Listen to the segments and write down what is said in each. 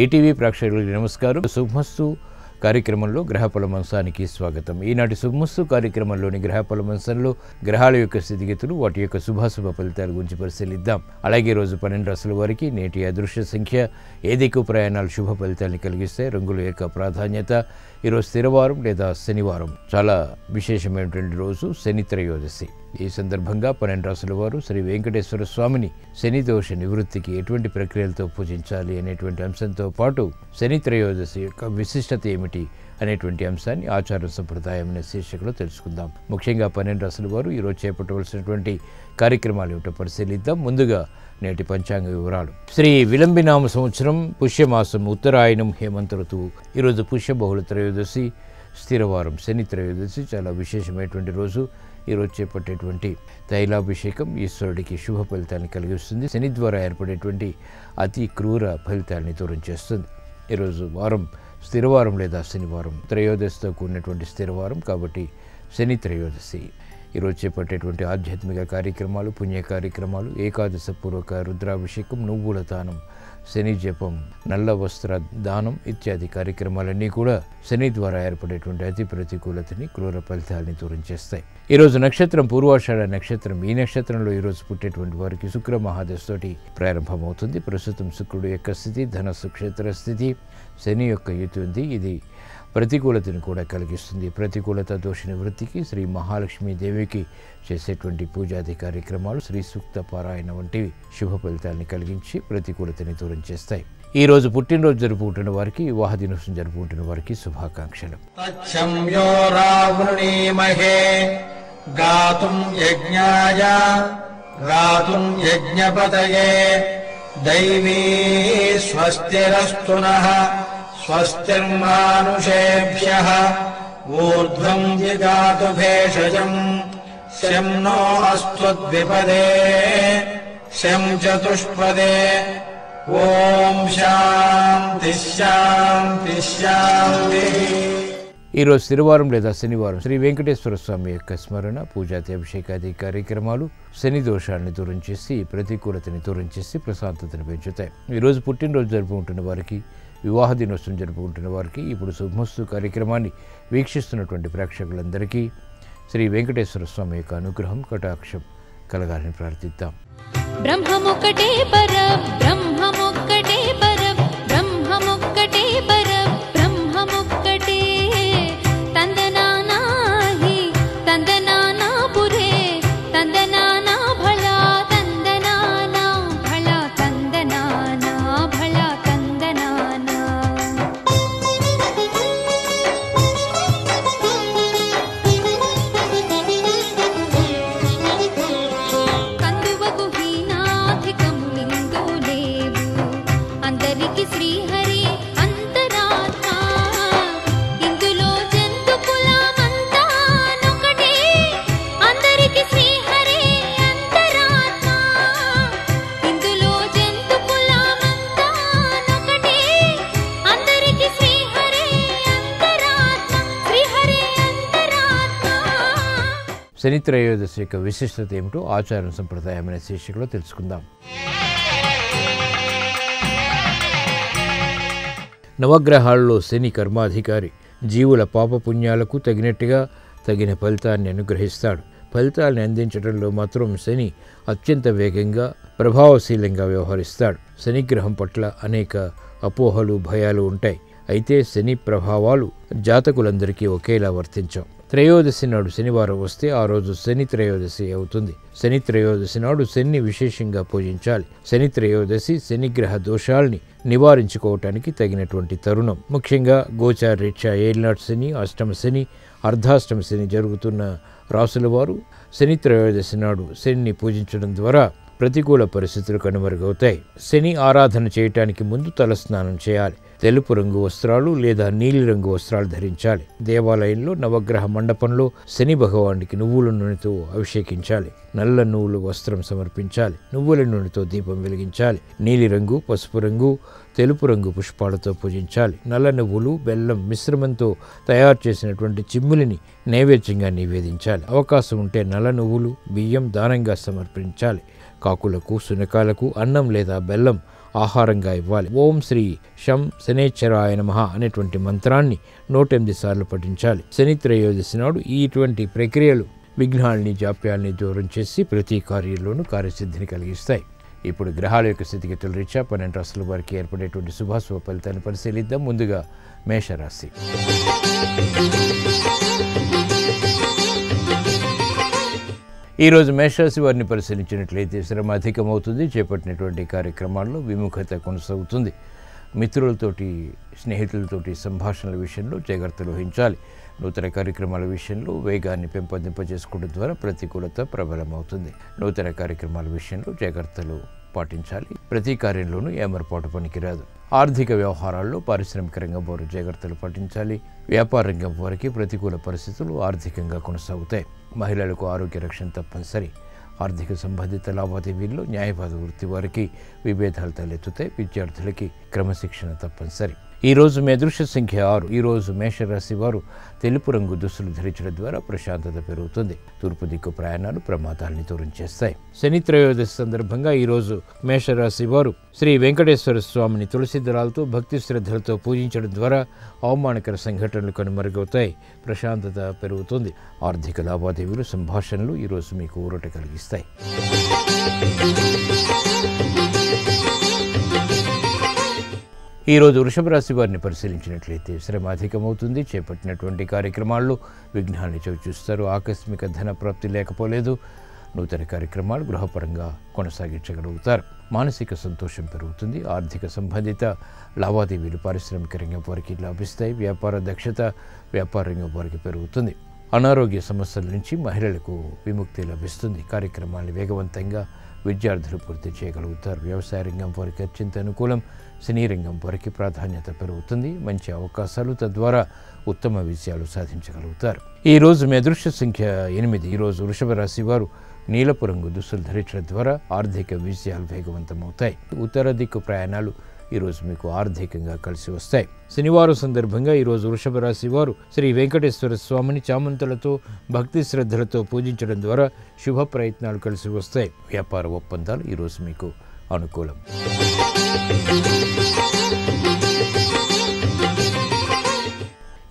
ETV ప్రేక్షకులకు నమస్కారం. శుభమస్తు కార్యక్రమంలో గ్రహఫల మంచానికి స్వాగతం. ఈనాటి శుభమస్తు కార్యక్రమంలోని గ్రహఫల మంచంలో గ్రహాల యొక్క స్థితిగతులు, వాటి యొక్క శుభాశుభ ఫలితాల గురించి పరిశీలిద్దాం. అలాగే రోజు 12 రాశుల వారికి నేటి అదృష్ట సంఖ్య, ఏదికు ప్రయాణాలు శుభ ఫలితాన్ని కలిగిస్తాయి, రంగుల యొక్క ప్రాధాన్యత. ఈరోజు స్థిరవారం లేదా శనివారం, చాలా విశేషమైనటువంటి రోజు, శని త్రయోదశి. ఈ సందర్భంగా 12 రాశుల వారు శ్రీ వెంకటేశ్వర స్వామిని శని దోష నివృత్తికి ఎటువంటి ప్రక్రియలతో పూజించాలి అనేటువంటి అంశంతో పాటు శని త్రయోదశి యొక్క విశిష్టత ఏమిటి అనేటువంటి అంశాన్ని ఆచార సంప్రదాయం అనే శీర్షికలో తెలుసుకుందాం. ముఖ్యంగా 12 రాశుల వారు ఈరోజు చేపట్టవలసినటువంటి కార్యక్రమాలు ఏమిటో పరిశీలిద్దాం. ముందుగా నేటి పంచాంగ వివరాలు. శ్రీ విలంబినామ సంవత్సరం, పుష్యమాసం, ఉత్తరాయణం, హేమంత ఋతువు. ఈరోజు పుష్య బహుళ త్రయోదశి, స్థిరవారం, శని త్రయోదశి. చాలా విశేషమైనటువంటి రోజు. ఈరోజు చేపట్టేటువంటి తైలాభిషేకం ఈశ్వరుడికి శుభ ఫలితాన్ని కలిగిస్తుంది. శని ద్వారా ఏర్పడేటువంటి అతి క్రూర ఫలితాన్ని దూరం చేస్తుంది. ఈరోజు వారం స్థిరవారం లేదా శనివారం, త్రయోదశితో కూడినటువంటి స్థిరవారం కాబట్టి శని త్రయోదశి. ఈరోజు చేపట్టేటువంటి ఆధ్యాత్మిక కార్యక్రమాలు, పుణ్య కార్యక్రమాలు, ఏకాదశ పూర్వక రుద్రాభిషేకం, నువ్వుల దానం, శని జపం, నల్ల వస్త్ర దానం ఇత్యాది కార్యక్రమాలన్నీ కూడా శని ద్వారా ఏర్పడేటువంటి అతి ప్రతికూలతని, క్రూర ఫలితాలని దూరం చేస్తాయి. ఈరోజు నక్షత్రం పూర్వాషాఢ నక్షత్రం. ఈ నక్షత్రంలో ఈరోజు పుట్టేటువంటి వారికి శుక్ర మహాదశతోటి ప్రారంభమవుతుంది. ప్రస్తుతం శుక్రుడు యొక్క స్థితి ధనస్సు క్షేత్ర స్థితి, శని యొక్క యుతి ఉంది. ఇది ప్రతికూలతను కూడా కలిగిస్తుంది. ప్రతికూలత దోష నివృత్తికి శ్రీ మహాలక్ష్మీ దేవికి చేసేటువంటి పూజాది కార్యక్రమాలు, శ్రీ సూక్త పారాయణ వంటివి శుభ ఫలితాన్ని కలిగించి ప్రతికూలతని దూరం చేస్తాయి. ఈ రోజు పుట్టినరోజు జరుపుకుంటున్న వారికి, వివాహ దినోత్సవం జరుపుకుంటున్న వారికి శుభాకాంక్షలు. గాతుం యజ్ఞాయ గాతుం యజ్ఞపతయే దైవీ స్వస్తిరస్తునః స్వస్తిర్మానుషేభ్యః ఊర్ధ్వం జిగాతు భేషజం శం నో అస్త్వద్విపదే శం చతుష్పదే. ఓం శాంతి శాంతి శాంతి. ఈరోజు స్థిరవారం లేదా శనివారం, శ్రీ వెంకటేశ్వర స్వామి యొక్క స్మరణ, పూజాది అభిషేకాది కార్యక్రమాలు శని దోషాన్ని దూరం చేసి, ప్రతికూలతని దూరం చేసి ప్రశాంతతను పెంచుతాయి. ఈరోజు పుట్టినరోజు జరుపుకుంటున్న వారికి, వివాహ దినోత్సవం జరుపుకుంటున్న వారికి, ఇప్పుడు శుభమస్తు కార్యక్రమాన్ని వీక్షిస్తున్నటువంటి ప్రేక్షకులందరికీ శ్రీ వెంకటేశ్వర స్వామి యొక్క అనుగ్రహం, కటాక్షం కలగాలని ప్రార్థిద్దాం. బ్రహ్మముక్కటే పర బ్రహ్మముక్కటే పర బ్రహ్మముక్కటే పర బ్రహ్మముక్కటే తందనానాహి తందనానా పురే తందనానా భళా తందనానా భళా తందనానా భళా తందనానా. కందువకు హీనాధికములిందు లేవు అందరికి శ్రీహరి అంతరాత్మ. ఇందులో జంతు కులమంతా నొకటే అందరికి శ్రీహరి అంతరాత్మ. ఇందులో జంతు కులమంతా నొకటే అందరికి శ్రీహరి అంతరాత్మ. శ్రీహరి అంతరాత్మ. శని త్రయోదశి యొక్క విశిష్టత ఏమిటో ఆచారం సంప్రదాయం అనే శీర్షికలో తెలుసుకుందాం. నవగ్రహాల్లో శని కర్మాధికారి. జీవుల పాపపుణ్యాలకు తగినట్టుగా తగిన ఫలితాన్ని అనుగ్రహిస్తాడు. ఫలితాన్ని అందించడంలో మాత్రం శని అత్యంత వేగంగా, ప్రభావశీలంగా వ్యవహరిస్తాడు. శనిగ్రహం పట్ల అనేక అపోహలు, భయాలు ఉంటాయి. అయితే శని ప్రభావాలు జాతకులందరికీ ఒకేలా వర్తించవు. త్రయోదశి నాడు శనివారం వస్తే ఆ రోజు శని త్రయోదశి అవుతుంది. శని త్రయోదశి నాడు శని విశేషంగా పూజించాలి. శని త్రయోదశి శనిగ్రహ దోషాల్ని నివారించుకోవటానికి తగినటువంటి తరుణం. ముఖ్యంగా గోచారరీత్యా ఏలినాటి శని, అష్టమ శని, అర్ధాష్టమ శని జరుగుతున్న రాసుల వారు శని త్రయోదశి నాడు శనిని పూజించడం ద్వారా ప్రతికూల పరిస్థితులు కనుమరుగవుతాయి. శని ఆరాధన చేయటానికి ముందు తలస్నానం చేయాలి. తెలుపు రంగు వస్త్రాలు లేదా నీలి రంగు వస్త్రాలు ధరించాలి. దేవాలయంలో నవగ్రహ మండపంలో శని భగవానుడికి నువ్వుల నూనెతో అభిషేకించాలి. నల్ల నువ్వులు వస్త్రం సమర్పించాలి. నువ్వుల నూనెతో దీపం వెలిగించాలి. నీలి రంగు, పసుపు రంగు, తెలుపు రంగు పుష్పాలతో పూజించాలి. నల్ల నువ్వులు, బెల్లం మిశ్రమంతో తయారు చేసినటువంటి చిమ్ములిని నైవేద్యంగా నివేదించాలి. అవకాశం ఉంటే నల్ల నువ్వులు, బియ్యం దానంగా సమర్పించాలి. కాకులకు, శునకాలకు అన్నం లేదా బెల్లం ఆహారంగా ఇవ్వాలి. ఓం శ్రీ శం శనేశ్వరాయ నమః అనేటువంటి మంత్రాన్ని 108 సార్లు పఠించాలి. శని త్రయోదశి నాడు ఇటువంటి ప్రక్రియలు విఘ్నాల్ని జాప్యాల్ని దూరం చేసి ప్రతి కార్యంలోనూ కార్యసిద్ధిని కలిగిస్తాయి. ఇప్పుడు గ్రహాల యొక్క స్థితిగతుల రీత్యా 12 రాశుల వారికి ఏర్పడేటువంటి శుభాశుభ ఫలితాన్ని పరిశీలిద్దాం. ముందుగా మేషరాశి. ఈరోజు మేషరాశి వారిని పరిశీలించినట్లయితే శ్రమ అధికమవుతుంది. చేపట్టినటువంటి కార్యక్రమాల్లో విముఖత కొనసాగుతుంది. మిత్రులతోటి స్నేహితులతోటి సంభాషణల విషయంలో జాగ్రత్తలు వహించాలి. నూతన కార్యక్రమాల విషయంలో వేగాన్ని పెంపొందింపజేసుకోవడం ద్వారా ప్రతికూలత ప్రబలమవుతుంది. నూతన కార్యక్రమాల విషయంలో జాగ్రత్తలు పాటించాలి. ప్రతి కార్యంలోనూ ఏమరపాటు పనికిరాదు. ఆర్థిక వ్యవహారాల్లో పారిశ్రామిక రంగం వారు జాగ్రత్తలు పాటించాలి. వ్యాపార రంగం వారికి ప్రతికూల పరిస్థితులు ఆర్థికంగా కొనసాగుతాయి. మహిళలకు ఆరోగ్య రక్షణ తప్పనిసరి. ఆర్థిక సంబంధిత లావాదేవీల్లో న్యాయవాద వృత్తి వారికి విభేదాలు తలెత్తుతాయి. విద్యార్థులకి క్రమశిక్షణ తప్పనిసరి. ఈరోజు మీ అదృష్ట సంఖ్య 6. ఈరోజు మేషరాశి వారు తెలుపు రంగు దుస్తులు ధరించడం ద్వారా ప్రశాంతత పెరుగుతుంది. తూర్పు దిక్కు ప్రయాణాలు ప్రమాదాలని దూరం చేస్తాయి. శని త్రయోదశి సందర్భంగా ఈరోజు మేషరాశి వారు శ్రీ వెంకటేశ్వర స్వామిని తులసి దళాలతో భక్తి శ్రద్ధలతో పూజించడం ద్వారా అవమానకర సంఘటనలు కనుమరుగవుతాయి. ప్రశాంతత పెరుగుతుంది. ఆర్థిక లావాదేవీలు సంభాషణలు ఈరోజు మీకు ఊరట కలిగిస్తాయి. ఈరోజు వృషభ రాశి వారిని పరిశీలించినట్లయితే శ్రమ అధికమవుతుంది. చేపట్టినటువంటి కార్యక్రమాల్లో విఘ్నాన్ని చవిచూస్తారు. ఆకస్మిక ధన ప్రాప్తి లేకపోలేదు. నూతన కార్యక్రమాలు గృహపరంగా కొనసాగించగలుగుతారు. మానసిక సంతోషం పెరుగుతుంది. ఆర్థిక సంబంధిత లావాదేవీలు పారిశ్రామిక రంగం వారికి లాభిస్తాయి. వ్యాపార దక్షత వ్యాపార రంగం వారికి పెరుగుతుంది. అనారోగ్య సమస్యల నుంచి మహిళలకు విముక్తి లభిస్తుంది. కార్యక్రమాన్ని వేగవంతంగా విద్యార్థులు పూర్తి చేయగలుగుతారు. వ్యవసాయ రంగం వారికి అత్యంత అనుకూలం. సినీ రంగం వారికి ప్రాధాన్యత పెరుగుతుంది. మంచి అవకాశాలు, తద్వారా ఉత్తమ విజయాలు సాధించగలుగుతారు. ఈరోజు మీ అదృష్ట సంఖ్య 8. ఈరోజు వృషభ రాశి వారు నీలపు రంగు దుస్తులు ధరించడం ద్వారా ఆర్థిక విజయాలు వేగవంతమవుతాయి. ఉత్తర దిక్కు ప్రయాణాలు ఈరోజు మీకు ఆర్థికంగా కలిసి వస్తాయి. శనివారం సందర్భంగా ఈరోజు వృషభ రాశి వారు శ్రీ వెంకటేశ్వర స్వామిని చామంతులతో భక్తి శ్రద్ధలతో పూజించడం ద్వారా శుభ ప్రయత్నాలు కలిసి వస్తాయి. వ్యాపార ఒప్పందాలు ఈరోజు మీకు అనుకూలం.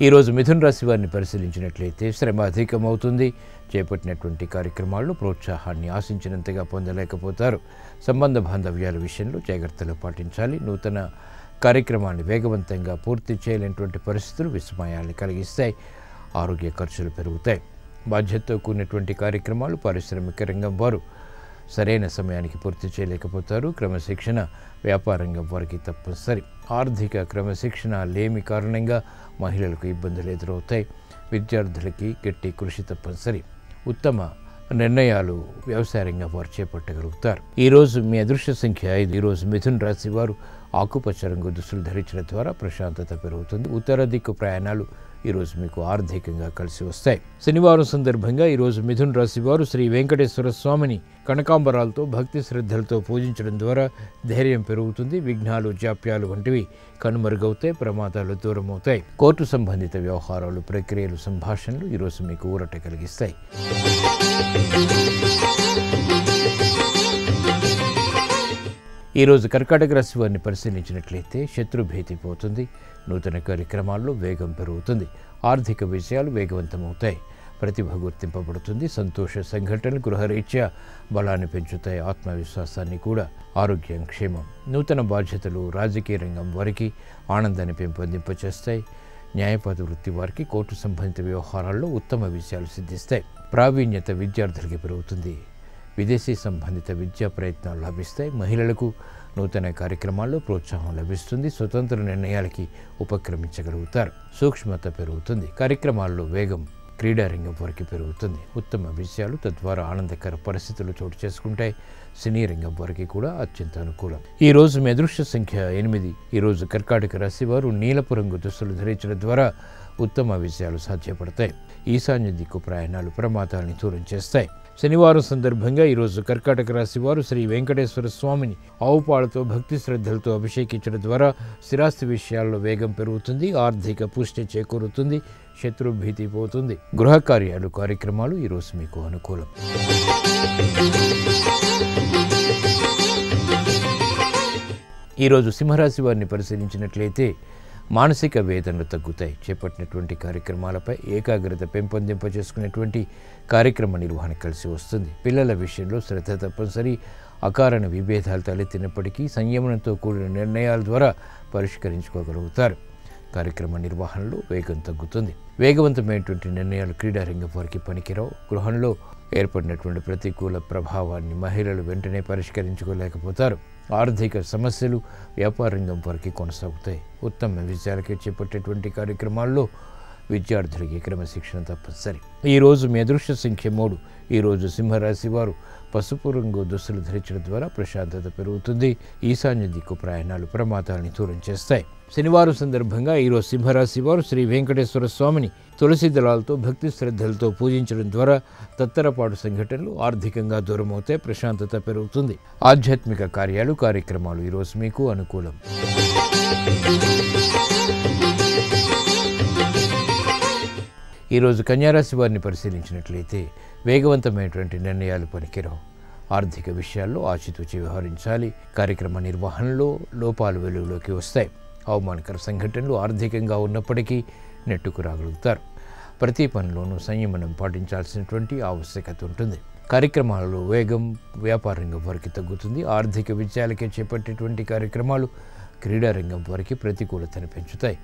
ఈరోజు మిథున రాశి వారిని పరిశీలించినట్లయితే శ్రమ అధికమవుతుంది. చేపట్టినటువంటి కార్యక్రమాల్లో ప్రోత్సాహాన్ని ఆశించినంతగా పొందలేకపోతారు. సంబంధ బాంధవ్యాల విషయంలో జాగ్రత్తలు పాటించాలి. నూతన కార్యక్రమాన్ని వేగవంతంగా పూర్తి చేయలేనటువంటి పరిస్థితులు విస్మయాన్ని కలిగిస్తాయి. ఆరోగ్య ఖర్చులు పెరుగుతాయి. బాధ్యతతో కూడినటువంటి కార్యక్రమాలు పారిశ్రామిక రంగం వారు సరైన సమయానికి పూర్తి చేయలేకపోతారు. క్రమశిక్షణ వ్యాపార రంగం వారికి తప్పనిసరి. ఆర్థిక క్రమశిక్షణ లేమి కారణంగా మహిళలకు ఇబ్బందులు ఎదురవుతాయి. విద్యార్థులకి గట్టి కృషి తప్పనిసరి. ఉత్తమ నిర్ణయాలు వ్యవసాయ రంగం వారు చేపట్టగలుగుతారు. ఈరోజు మీ అదృష్ట సంఖ్య 5. ఈరోజు మిథున రాశి వారు ఆకుపచ్చ రంగు దుస్తులు ధరించడం ద్వారా ప్రశాంతత పెరుగుతుంది. ఉత్తర దిక్కు ప్రయాణాలు ఈరోజు మీకు ఆర్థికంగా కలిసి వస్తాయి. శనివారం సందర్భంగా ఈరోజు మిథున రాశి వారు శ్రీ వెంకటేశ్వర స్వామిని కనకాంబరాలతో భక్తి శ్రద్ధలతో పూజించడం ద్వారా ధైర్యం పెరుగుతుంది. విఘ్నాలు జాప్యాలు వంటివి కనుమరుగవుతాయి. ప్రమాదాలు దూరమవుతాయి. కోర్టు సంబంధిత వ్యవహారాలు ప్రక్రియలు సంభాషణలు ఈరోజు మీకు ఊరట కలిగిస్తాయి. ఈరోజు కర్కాటక రాశి వారిని పరిశీలించినట్లయితే శత్రుభీతి పోతుంది. నూతన కార్యక్రమాల్లో వేగం పెరుగుతుంది. ఆర్థిక విషయాలు వేగవంతమవుతాయి. ప్రతిభ గుర్తింపబడుతుంది. సంతోష సంఘటనలు గృహరీత్యా బలాన్ని పెంచుతాయి. ఆత్మవిశ్వాసాన్ని కూడా. ఆరోగ్యం క్షేమం. నూతన బాధ్యతలు రాజకీయ రంగం వారికి ఆనందాన్ని పెంపొందింపచేస్తాయి. న్యాయవాద వృత్తి వారికి కోర్టు సంబంధిత వ్యవహారాల్లో ఉత్తమ విషయాలు సిద్ధిస్తాయి. ప్రావీణ్యత విద్యార్థులకి పెరుగుతుంది. విదేశీ సంబంధిత విద్యా ప్రయత్నాలు లభిస్తాయి. మహిళలకు నూతన కార్యక్రమాల్లో ప్రోత్సాహం లభిస్తుంది. స్వతంత్ర నిర్ణయాలకి ఉపక్రమించగలుగుతారు. సూక్ష్మత పెరుగుతుంది. కార్యక్రమాల్లో వేగం క్రీడారంగం వారికి పెరుగుతుంది. ఉత్తమ విషయాలు, తద్వారా ఆనందకర పరిస్థితులు చోటు చేసుకుంటాయి. సినీ రంగం వారికి కూడా అత్యంత అనుకూలం. ఈ రోజు మీ అదృష్ట సంఖ్య 8. ఈరోజు కర్కాటక రాశి వారు నీలపు రంగు దుస్తులు ధరించడం ద్వారా ఉత్తమ విషయాలు సాధ్యపడతాయి. ఈశాన్య దిక్కు ప్రయాణాలు ప్రమాదాలని దూరం చేస్తాయి. శనివారం సందర్భంగా ఈరోజు కర్కాటక రాశి వారు శ్రీ వెంకటేశ్వర స్వామిని ఆవుపాలతో భక్తి శ్రద్ధలతో అభిషేకించడం ద్వారా స్థిరాస్తి విషయాల్లో వేగం పెరుగుతుంది. ఆర్థిక పుష్టి చేకూరుతుంది. శత్రుభీతి పోతుంది. గృహ కార్యాలు కార్యక్రమాలు ఈరోజు మీకు అనుకూలం. ఈరోజు సింహరాశి వారిని పరిశీలించినట్లయితే మానసిక వేదనలు తగ్గుతాయి. చేపట్టినటువంటి కార్యక్రమాలపై ఏకాగ్రత పెంపొందింపచేసుకునేటువంటి కార్యక్రమ నిర్వహణ కలిసి వస్తుంది. పిల్లల విషయంలో శ్రద్ధ తప్పనిసరి. అకారణ విభేదాలు తలెత్తినప్పటికీ సంయమనంతో కూడిన నిర్ణయాల ద్వారా పరిష్కరించుకోగలుగుతారు. కార్యక్రమ నిర్వహణలో వేగం తగ్గుతుంది. వేగవంతమైనటువంటి నిర్ణయాలు క్రీడారంగం వారికి పనికిరావు. గృహంలో ఏర్పడినటువంటి ప్రతికూల ప్రభావాన్ని మహిళలు వెంటనే పరిష్కరించుకోలేకపోతారు. ఆర్థిక సమస్యలు వ్యాపార రంగం వారికి కొనసాగుతాయి. ఉత్తమ విజయాలకి చేపట్టేటువంటి కార్యక్రమాల్లో విద్యార్థులకి క్రమశిక్షణ తప్పనిసరి. ఈరోజు మీ అదృష్ట సంఖ్య 3. ఈరోజు సింహరాశి వారు పసుపు రంగు దుస్తులు ధరించడం ద్వారా ప్రశాంతత పెరుగుతుంది. ఈశాన్య దిక్కు ప్రయాణాలు ప్రమాదాలని దూరం చేస్తాయి. శనివారం సందర్భంగా ఈరోజు సింహరాశి వారు శ్రీ వెంకటేశ్వర స్వామిని తులసి దళాలతో భక్తి శ్రద్ధలతో పూజించడం ద్వారా తత్తరపాటు సంఘటనలు ఆర్థికంగా దూరమవుతాయి. ప్రశాంతత పెరుగుతుంది. ఆధ్యాత్మిక కార్యక్రమాలు ఈరోజు మీకు అనుకూలం. ఈరోజు కన్యారాశి వారిని పరిశీలించినట్లయితే వేగవంతమైనటువంటి నిర్ణయాలు పనికిరావు. ఆర్థిక విషయాల్లో ఆచితూచి వ్యవహరించాలి. కార్యక్రమ నిర్వహణలో లోపాలు వెలుగులోకి వస్తాయి. అవమానకర సంఘటనలు ఆర్థికంగా ఉన్నప్పటికీ నెట్టుకు రాగలుగుతారు. ప్రతి పనిలోనూ సంయమనం పాటించాల్సినటువంటి ఆవశ్యకత ఉంటుంది. కార్యక్రమాలలో వేగం వ్యాపార రంగం వారికి తగ్గుతుంది. ఆర్థిక విజయాలకే చేపట్టేటువంటి కార్యక్రమాలు క్రీడారంగం వారికి ప్రతికూలతను పెంచుతాయి.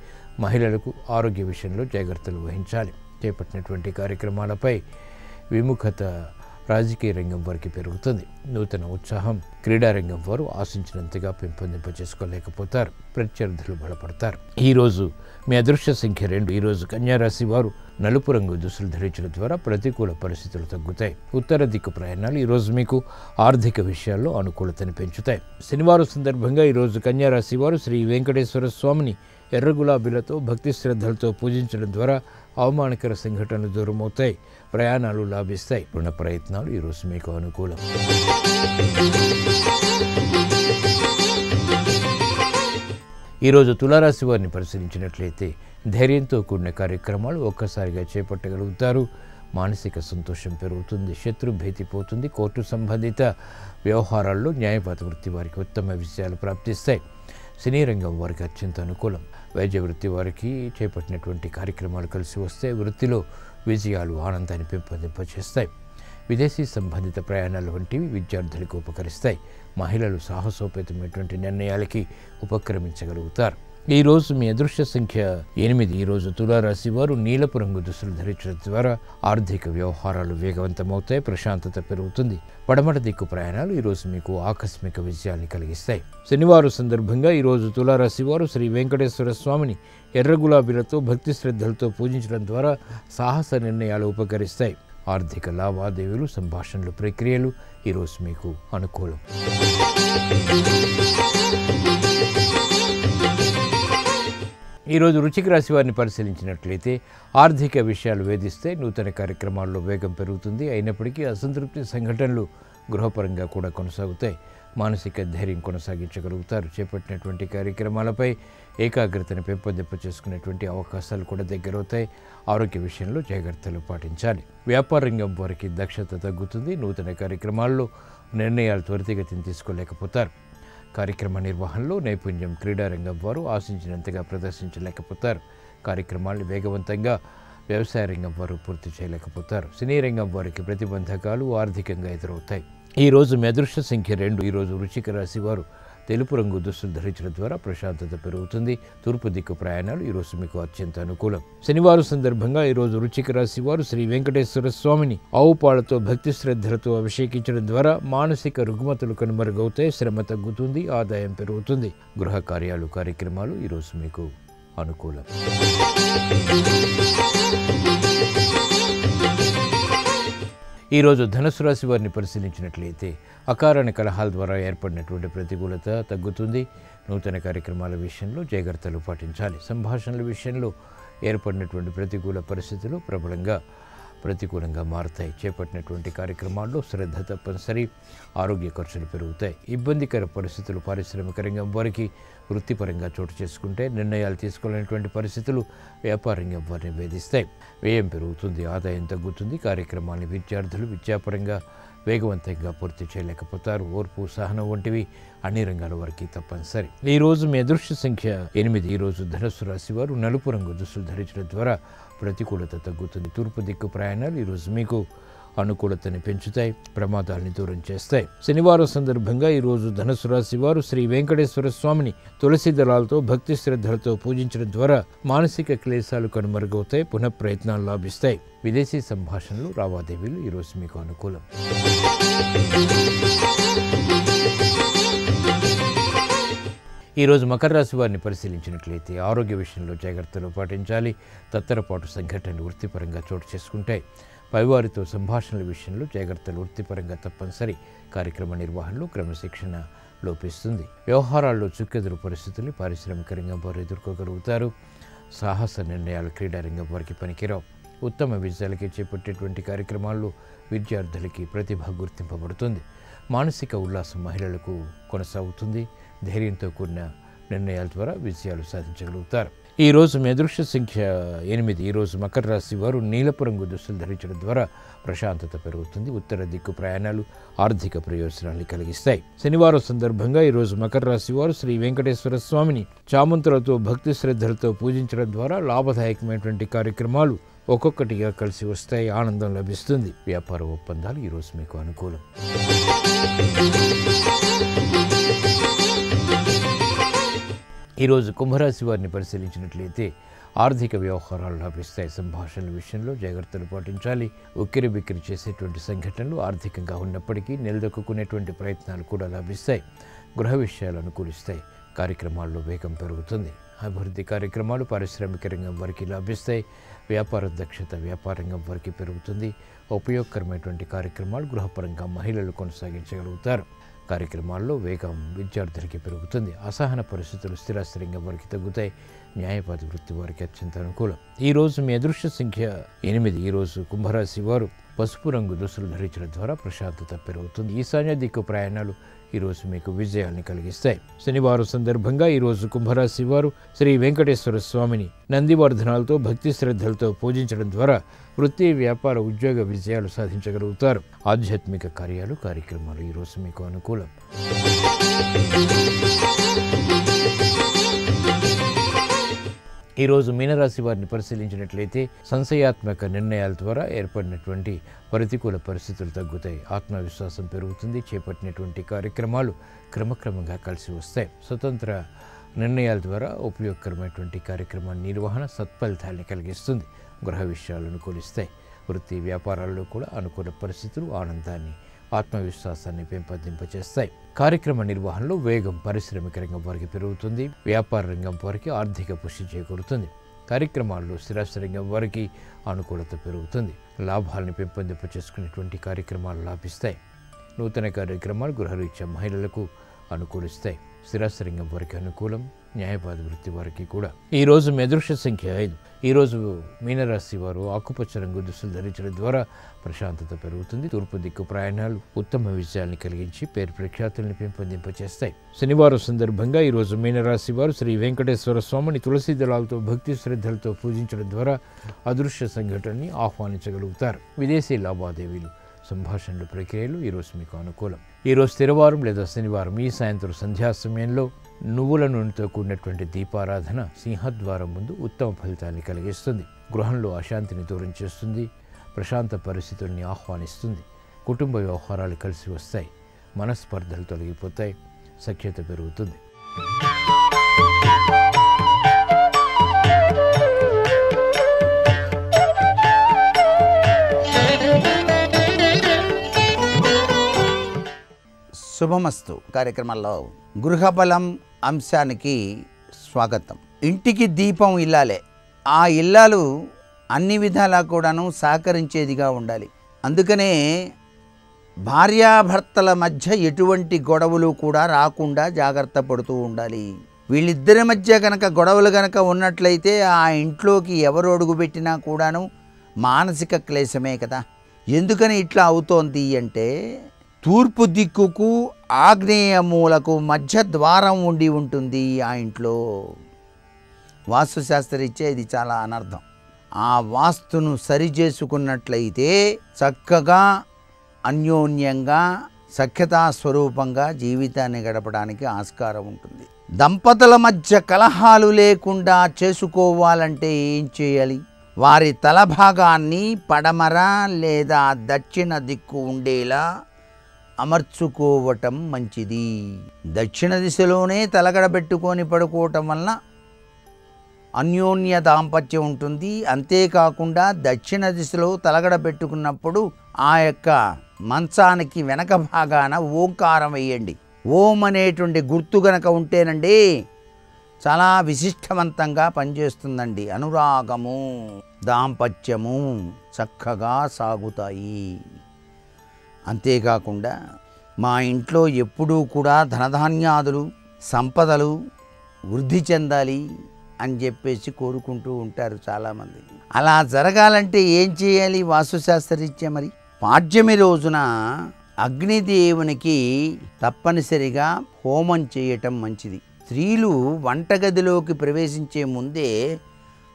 మహిళలకు ఆరోగ్య విషయంలో జాగ్రత్తలు వహించాలి. చేపట్టినటువంటి కార్యక్రమాలపై విముఖత రాజకీయ రంగం వారికి పెరుగుతుంది. నూతన ఉత్సాహం క్రీడారంగం వారు ఆశించినంతగా పెంపొందింపచేసుకోలేకపోతారు. ప్రత్యర్థులు బలపడతారు. ఈరోజు మీ అదృష్ట సంఖ్య 2. ఈరోజు కన్యారాశి వారు నలుపు రంగు దుస్తులు ధరించడం ద్వారా ప్రతికూల పరిస్థితులు తగ్గుతాయి. ఉత్తర దిక్కు ప్రయాణాలు ఈరోజు మీకు ఆర్థిక విషయాల్లో అనుకూలతను పెంచుతాయి. శనివారం సందర్భంగా ఈరోజు కన్యారాశి వారు శ్రీ వెంకటేశ్వర స్వామిని ఎర్ర గులాబీలతో భక్తి శ్రద్ధలతో పూజించడం ద్వారా అవమానకర సంఘటనలు దూరమవుతాయి. ప్రయాణాలు లాభిస్తాయి. రుణ ప్రయత్నాలు ఈరోజు మీకు అనుకూలం. ఈరోజు తులారాశి వారిని పరిశీలించినట్లయితే ధైర్యంతో కూడిన కార్యక్రమాలు ఒక్కసారిగా చేపట్టగలుగుతారు. మానసిక సంతోషం పెరుగుతుంది. శత్రు భీతి పోతుంది. కోర్టు సంబంధిత వ్యవహారాల్లో న్యాయవాద వృత్తి వారికి ఉత్తమ విజయాలు ప్రాప్తిస్తాయి. సినీ రంగం వారికి అత్యంత అనుకూలం. వైద్య వృత్తి వారికి చేపట్టినటువంటి కార్యక్రమాలు కలిసి వస్తే వృత్తిలో విజయాలు ఆనందాన్ని పెంపొందింపచేస్తాయి. విదేశీ సంబంధిత ప్రయాణాలు వంటివి విద్యార్థులకు ఉపకరిస్తాయి. మహిళలు సాహసోపేతమైనటువంటి నిర్ణయాలకి ఉపక్రమించగలుగుతారు. ఈరోజు మీ అదృష్ట సంఖ్య 8. ఈరోజు తులారాశి వారు నీలపు రంగు దుస్తులు ధరించడం ద్వారా ఆర్థిక వ్యవహారాలు వేగవంతమవుతాయి. ప్రశాంతత పెరుగుతుంది. పడమట దిక్కు ప్రయాణాలు ఈరోజు మీకు ఆకస్మిక విజయాన్ని కలిగిస్తాయి. శనివారం సందర్భంగా ఈరోజు తులారాశి వారు శ్రీ వెంకటేశ్వర స్వామిని ఎర్ర గులాబీలతో భక్తి శ్రద్ధలతో పూజించడం ద్వారా సాహస నిర్ణయాలు ఉపకరిస్తాయి. ఆర్థిక లావాదేవీలు సంభాషణలు ప్రక్రియలు ఈరోజు మీకు అనుకూలం. ఈరోజు వృశ్చిక రాశి వారిని పరిశీలించినట్లయితే ఆర్థిక విషయాలు వేధిస్తే నూతన కార్యక్రమాల్లో వేగం పెరుగుతుంది. అయినప్పటికీ అసంతృప్తి సంఘటనలు గృహపరంగా కూడా కొనసాగుతాయి. మానసిక ధైర్యం కొనసాగించగలుగుతారు. చేపట్టినటువంటి కార్యక్రమాలపై ఏకాగ్రతను పెంపొందింపచేసుకునేటువంటి అవకాశాలు కూడా దగ్గరవుతాయి. ఆరోగ్య విషయంలో జాగ్రత్తలు పాటించాలి. వ్యాపార రంగం వారికి దక్షత తగ్గుతుంది. నూతన కార్యక్రమాల్లో నిర్ణయాలు త్వరితగతిని తీసుకోలేకపోతారు. కార్యక్రమ నిర్వహణలో నైపుణ్యం క్రీడారంగం వారు ఆశించినంతగా ప్రదర్శించలేకపోతారు. కార్యక్రమాలను వేగవంతంగా వ్యవసాయ రంగం వారు పూర్తి చేయలేకపోతారు. సినీ రంగం వారికి ప్రతిబంధకాలు ఆర్థికంగా ఎదురవుతాయి. ఈరోజు మీ అదృష్ట సంఖ్య 2. ఈరోజు వృశ్చిక రాశి వారు తెలుపు రంగు దుస్తులు ధరించడం ద్వారా ప్రశాంతత పెరుగుతుంది. తూర్పు దిక్కు ప్రయాణాలు ఈరోజు మీకు అత్యంత అనుకూలం. శనివారం సందర్భంగా ఈరోజు వృశ్చిక రాశి వారు శ్రీ వెంకటేశ్వర స్వామిని ఆవు పాలతో భక్తి శ్రద్ధలతో అభిషేకించడం ద్వారా మానసిక రుగ్మతలు కనుమరుగవుతాయి. శ్రమ తగ్గుతుంది. ఆదాయం పెరుగుతుంది. గృహ కార్యక్రమాలు ఈరోజు మీకు అనుకూలం. ఈరోజు ధనుసు రాశి వారిని పరిశీలించినట్లయితే అకారణ కలహాల ద్వారా ఏర్పడినటువంటి ప్రతికూలత తగ్గుతుంది. నూతన కార్యక్రమాల విషయంలో జాగ్రత్తలు పాటించాలి. సంభాషణల విషయంలో ఏర్పడినటువంటి ప్రతికూల పరిస్థితులు ప్రబలంగా ప్రతికూలంగా మారుతాయి. చేపట్టినటువంటి కార్యక్రమాల్లో శ్రద్ధ తప్పనిసరి. ఆరోగ్య ఖర్చులు పెరుగుతాయి. ఇబ్బందికర పరిస్థితులు పారిశ్రామిక రంగం వారికి వృత్తిపరంగా చోటు చేసుకుంటే నిర్ణయాలు తీసుకోలేనటువంటి పరిస్థితులు వ్యాపార రంగం వారిని వేధిస్తాయి. వ్యయం పెరుగుతుంది, ఆదాయం తగ్గుతుంది. కార్యక్రమాన్ని విద్యార్థులు విద్యాపరంగా వేగవంతంగా పూర్తి చేయలేకపోతారు. ఓర్పు, సహనం వంటివి అన్ని రంగాల వారికి తప్పనిసరి. ఈ రోజు మీ అదృష్ట సంఖ్య 8. ఈ రోజు ధనుస్సు రాశి వారు నలుపు రంగు దుస్తులు ధరించడం ద్వారా ప్రతికూలత తగ్గుతుంది. తూర్పు దిక్కు ప్రయాణాలు ఈరోజు మీకు అనుకూలతని పెంచుతాయి, ప్రమాదాలని దూరం చేస్తాయి. శనివారం సందర్భంగా ఈరోజు ధనుసు రాశి వారు శ్రీ వెంకటేశ్వర స్వామిని తులసి దళాలతో భక్తి శ్రద్ధలతో పూజించడం ద్వారా మానసిక క్లేశాలు కనుమరుగవుతాయి, పునః ప్రయత్నాలు లాభిస్తాయి. విదేశీ సంభాషణలు, లావాదేవీలు ఈరోజు మీకు అనుకూలం. ఈరోజు మకర రాశి వారిని పరిశీలించినట్లయితే ఆరోగ్య విషయంలో జాగ్రత్తలు పాటించాలి. తత్తరపాటు సంఘటనలు వృత్తిపరంగా చోటు చేసుకుంటాయి. పైవారితో సంభాషణల విషయంలో జాగ్రత్తలు వృత్తిపరంగా తప్పనిసరి. కార్యక్రమ నిర్వహణలో క్రమశిక్షణ లోపిస్తుంది. వ్యవహారాల్లో చుక్కెదురు పరిస్థితుల్ని పారిశ్రామిక రంగం వారు ఎదుర్కోగలుగుతారు. సాహస నిర్ణయాలు క్రీడారంగం వారికి పనికిరావు. ఉత్తమ విజయాలకి చేపట్టేటువంటి కార్యక్రమాల్లో విద్యార్థులకి ప్రతిభ గుర్తింపబడుతుంది. మానసిక ఉల్లాసం మహిళలకు కొనసాగుతుంది. ధైర్యంతో కూడిన నిర్ణయాల ద్వారా విజయాలు సాధించగలుగుతారు. ఈ రోజు మీ అదృష్ట సంఖ్య 8. ఈ రోజు మకర రాశి వారు నీలపు రంగు దుస్తులు ధరించడం ద్వారా ప్రశాంతత పెరుగుతుంది. ఉత్తర దిక్కు ప్రయాణాలు ఆర్థిక ప్రయోజనాన్ని కలిగిస్తాయి. శనివారం సందర్భంగా ఈరోజు మకర రాశి వారు శ్రీ వెంకటేశ్వర స్వామిని చామంతులతో భక్తి శ్రద్ధలతో పూజించడం ద్వారా లాభదాయకమైనటువంటి కార్యక్రమాలు ఒక్కొక్కటిగా కలిసి వస్తాయి, ఆనందం లభిస్తుంది. వ్యాపార ఒప్పందాలు ఈరోజు మీకు అనుకూలం. ఈరోజు కుంభరాశి వారిని పరిశీలించినట్లయితే ఆర్థిక వ్యవహారాలు లాభిస్తాయి. సంభాషణల విషయంలో జాగ్రత్తలు పాటించాలి. ఉక్కిరి బిక్కిరి చేసేటువంటి సంఘటనలు ఆర్థికంగా ఉన్నప్పటికీ నిలదొక్కునేటువంటి ప్రయత్నాలు కూడా లాభిస్తాయి. గృహ విషయాలు అనుకూలిస్తాయి. కార్యక్రమాల్లో వేగం పెరుగుతుంది. అభివృద్ధి కార్యక్రమాలు పారిశ్రామిక రంగం వారికి లాభిస్తాయి. వ్యాపార దక్షత వ్యాపార రంగం వారికి పెరుగుతుంది. ఉపయోగకరమైనటువంటి కార్యక్రమాలు గృహపరంగా మహిళలు కొనసాగించగలుగుతారు. కార్యక్రమాల్లో వేగం విద్యార్థులకి పెరుగుతుంది. అసహన పరిస్థితులు స్థిరాస్తి రంగం వారికి తగ్గుతాయి. న్యాయవాద వృత్తి వారికి అత్యంత అనుకూలం. ఈ రోజు మీ అదృష్ట సంఖ్య 8. ఈ రోజు కుంభరాశి వారు పసుపు రంగు దుస్తులు ధరించడం ద్వారా ప్రశాంతత పెరుగుతుంది. ఈశాన్య దిక్కు ప్రయాణాలు ఈరోజు మీకు విజయాన్ని కలిగిస్తాయి. శనివారం సందర్భంగా ఈరోజు కుంభరాశి వారు శ్రీ వెంకటేశ్వర స్వామిని నందివర్ధనాలతో భక్తి శ్రద్ధలతో పూజించడం ద్వారా వృత్తి, వ్యాపార, ఉద్యోగ విజయాలు సాధించగలుగుతారు. ఆధ్యాత్మిక కార్యాలు, కార్యక్రమాలు ఈరోజు మీకు అనుకూలం. ఈరోజు మీనరాశి వారిని పరిశీలించినట్లయితే సంశయాత్మక నిర్ణయాల ద్వారా ఏర్పడినటువంటి ప్రతికూల పరిస్థితులు తగ్గుతాయి. ఆత్మవిశ్వాసం పెరుగుతుంది. చేపట్టినటువంటి కార్యక్రమాలు క్రమక్రమంగా కలిసి వస్తాయి. స్వతంత్ర నిర్ణయాల ద్వారా ఉపయోగకరమైనటువంటి కార్యక్రమ నిర్వహణ సత్ఫలితాన్ని కలిగిస్తుంది. గృహ విషయాలు అనుకూలిస్తాయి. వృత్తి, వ్యాపారాల్లో కూడా అనుకూల పరిస్థితులు ఆనందాన్ని, ఆత్మవిశ్వాసాన్ని పెంపొందింపచేస్తాయి. కార్యక్రమ నిర్వహణలో వేగం పారిశ్రామిక రంగం వారికి పెరుగుతుంది. వ్యాపార రంగం వారికి ఆర్థిక పుష్టి చేకూరుతుంది. కార్యక్రమాల్లో స్థిరాస్తి రంగం వారికి అనుకూలత పెరుగుతుంది. లాభాలను పెంపొందింపచేసుకునేటువంటి కార్యక్రమాలు లాభిస్తాయి. నూతన కార్యక్రమాలు గృహరీత్యా మహిళలకు అనుకూలిస్తాయి. స్థిరాస్తి రంగం వారికి అనుకూలం. న్యాయవాద వృత్తి వారికి కూడా. ఈరోజు మీ అదృష్ట సంఖ్య 5. ఈరోజు మీనరాశి వారు ఆకుపచ్చ రంగు దుస్తులు ధరించడం ద్వారా ప్రశాంతత పెరుగుతుంది. తూర్పు దిక్కు ప్రయాణాలు ఉత్తమ విజయాన్ని కలిగించి పేరు ప్రఖ్యాతుల్ని పెంపొందింపచేస్తాయి. శనివారం సందర్భంగా ఈరోజు మీనరాశి వారు శ్రీ వెంకటేశ్వర స్వామిని తులసి దళాలతో భక్తి శ్రద్ధలతో పూజించడం ద్వారా అదృశ్య సంఘటనని ఆహ్వానించగలుగుతారు. విదేశీ లావాదేవీలు, సంభాషణల ప్రక్రియలు ఈరోజు మీకు అనుకూలం. ఈరోజు స్థిరవారం లేదా శనివారం ఈ సాయంత్రం సంధ్యా సమయంలో నువ్వుల నూనెతో కూడినటువంటి దీపారాధన సింహద్వారం ముందు ఉత్తమ ఫలితాన్ని కలిగిస్తుంది. గృహంలో అశాంతిని దూరం చేస్తుంది. ప్రశాంత పరిస్థితుల్ని ఆహ్వానిస్తుంది. కుటుంబ వ్యవహారాలు కలిసి వస్తాయి. మనస్పర్ధలు తొలగిపోతాయి. సఖ్యత పెరుగుతుంది. శుభమస్తు కార్యక్రమంలో గృహబలం అంశానికి స్వాగతం. ఇంటికి దీపం ఇల్లాలే. ఆ ఇల్లాలు అన్ని విధాలా కూడాను సహకరించేదిగా ఉండాలి. అందుకనే భార్యాభర్తల మధ్య ఎటువంటి గొడవలు కూడా రాకుండా జాగ్రత్త పడుతూ ఉండాలి. వీళ్ళిద్దరి మధ్య కనుక గొడవలు కనుక ఉన్నట్లయితే ఆ ఇంట్లోకి ఎవరు అడుగుపెట్టినా కూడాను మానసిక క్లేశమే కదా. ఎందుకని ఇట్లా అవుతోంది అంటే తూర్పు దిక్కుకు ఆగ్నేయ మూలకు మధ్య ద్వారం ఉండి ఉంటుంది ఆ ఇంట్లో. వాస్తుశాస్త్రరీత్యా ఇది చాలా అనర్థం. ఆ వాస్తును సరిచేసుకున్నట్లయితే చక్కగా అన్యోన్యంగా సఖ్యతా స్వరూపంగా జీవితాన్ని గడపడానికి ఆస్కారం ఉంటుంది. దంపతుల మధ్య కలహాలు లేకుండా చేసుకోవాలంటే ఏం చేయాలి? వారి తల భాగాన్ని పడమర లేదా దక్షిణ దిక్కు ఉండేలా అమర్చుకోవటం మంచిది. దక్షిణ దిశలోనే తలగడబెట్టుకొని పడుకోవటం వలన అన్యోన్య దాంపత్యం ఉంటుంది. అంతేకాకుండా దక్షిణ దిశలో తలగడబెట్టుకున్నప్పుడు ఆ యొక్క మంచానికి వెనక భాగాన ఓంకారం వేయండి. ఓం అనేటువంటి గుర్తు గనక ఉంటేనండి చాలా విశిష్టవంతంగా పనిచేస్తుందండి. అనురాగము దాంపత్యము చక్కగా సాగుతాయి. అంతేకాకుండా మా ఇంట్లో ఎప్పుడూ కూడా ధనధాన్యాదులు సంపదలు వృద్ధి చెందాలి అని చెప్పేసి కోరుకుంటూ ఉంటారు చాలామంది. అలా జరగాలంటే ఏం చేయాలి? వాస్తుశాస్త్రరీత్యా మరి పాడ్యమి రోజున అగ్నిదేవునికి తప్పనిసరిగా హోమం చేయటం మంచిది. స్త్రీలు వంటగదిలోకి ప్రవేశించే ముందే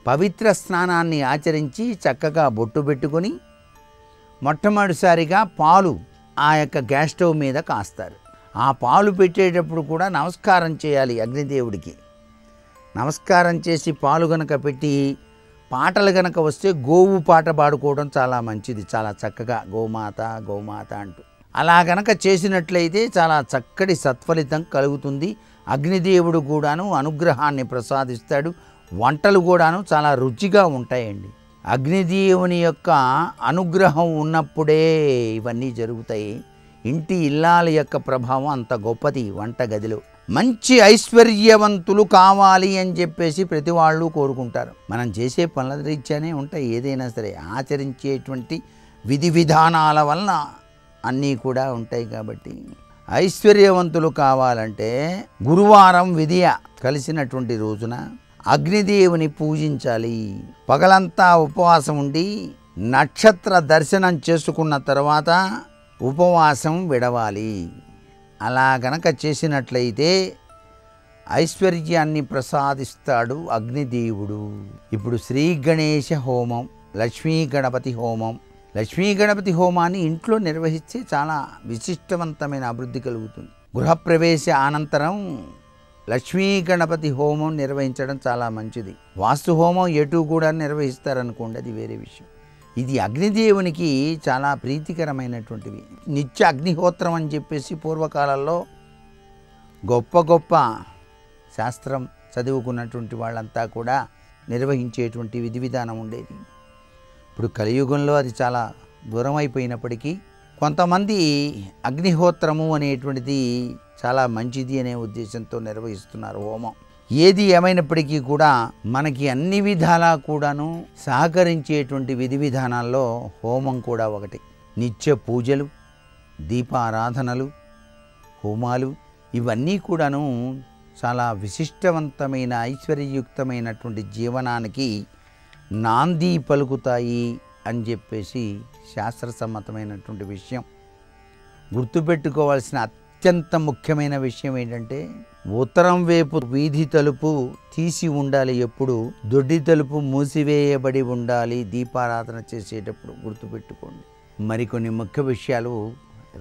పవిత్ర స్నానాన్ని ఆచరించి చక్కగా బొట్టు పెట్టుకొని మొట్టమొదటిసారిగా పాలు ఆ యొక్క గ్యాస్ స్టవ్ మీద కాస్తారు. ఆ పాలు పెట్టేటప్పుడు కూడా నమస్కారం చేయాలి అగ్నిదేవుడికి. నమస్కారం చేసి పాలు గనక పెట్టి పాటలు గనక వస్తే గోవు పాట పాడుకోవడం చాలా మంచిది. చాలా చక్కగా గోమాత గోమాత అంటూ అలా గనక చేసినట్లయితే చాలా చక్కటి సత్ఫలితం కలుగుతుంది. అగ్నిదేవుడు కూడాను అనుగ్రహాన్ని ప్రసాదిస్తాడు. వంటలు కూడాను చాలా రుచిగా ఉంటాయండి. అగ్నిదేవుని యొక్క అనుగ్రహం ఉన్నప్పుడే ఇవన్నీ జరుగుతాయి. ఇంటి ఇల్లాల యొక్క ప్రభావం అంత గొప్పది. వంటగదిలో మంచి ఐశ్వర్యవంతులు కావాలి అని చెప్పేసి ప్రతి వాళ్ళు కోరుకుంటారు. మనం చేసే పనుల రీత్యానే ఉంటాయి. ఏదైనా సరే ఆచరించేటువంటి విధి విధానాల వలన అన్నీ కూడా ఉంటాయి. కాబట్టి ఐశ్వర్యవంతులు కావాలంటే గురువారం విధియ కలిసినటువంటి రోజున అగ్నిదేవుని పూజించాలి. పగలంతా ఉపవాసం ఉండి నక్షత్ర దర్శనం చేసుకున్న తర్వాత ఉపవాసం విడవాలి. అలా గనక చేసినట్లయితే ఐశ్వర్యాన్ని ప్రసాదిస్తాడు అగ్నిదేవుడు. ఇప్పుడు శ్రీ గణేశ హోమం, లక్ష్మీ గణపతి హోమం. లక్ష్మీ గణపతి హోమాన్ని ఇంట్లో నిర్వహిస్తే చాలా విశిష్టవంతమైన అభివృద్ధి కలుగుతుంది. గృహప్రవేశ అనంతరం లక్ష్మీ గణపతి హోమం నిర్వహించడం చాలా మంచిది. వాస్తు హోమం ఎటు కూడా నిర్వహిస్తారనుకోండి, అది వేరే విషయం. ఇది అగ్నిదేవునికి చాలా ప్రీతికరమైనటువంటివి. నిత్య అగ్నిహోత్రం అని చెప్పేసి పూర్వకాలంలో గొప్ప గొప్ప శాస్త్రం చదువుకున్నటువంటి వాళ్ళంతా కూడా నిర్వహించేటువంటి విధి విధానం ఉండేది. ఇప్పుడు కలియుగంలో అది చాలా దూరం అయిపోయినప్పటికీ కొంతమంది అగ్నిహోత్రము అనేటువంటిది చాలా మంచిది అనే ఉద్దేశంతో నిర్వహిస్తున్నారు హోమం. ఏది ఏమైనప్పటికీ కూడా మనకి అన్ని విధాలా కూడాను సహకరించేటువంటి విధి విధానాల్లో హోమం కూడా ఒకటి. నిత్య పూజలు, దీపారాధనలు, హోమాలు ఇవన్నీ కూడాను చాలా విశిష్టవంతమైన ఐశ్వర్యయుక్తమైనటువంటి జీవనానికి నాంది పలుకుతాయి అని చెప్పేసి శాస్త్రసమ్మతమైనటువంటి విషయం. గుర్తుపెట్టుకోవాల్సిన అత్యంత ముఖ్యమైన విషయం ఏంటంటే ఉత్తరం వైపు వీధి తలుపు తీసి ఉండాలి. ఎప్పుడు దొడ్డి తలుపు మూసివేయబడి ఉండాలి దీపారాధన చేసేటప్పుడు. గుర్తుపెట్టుకోండి. మరికొన్ని ముఖ్య విషయాలు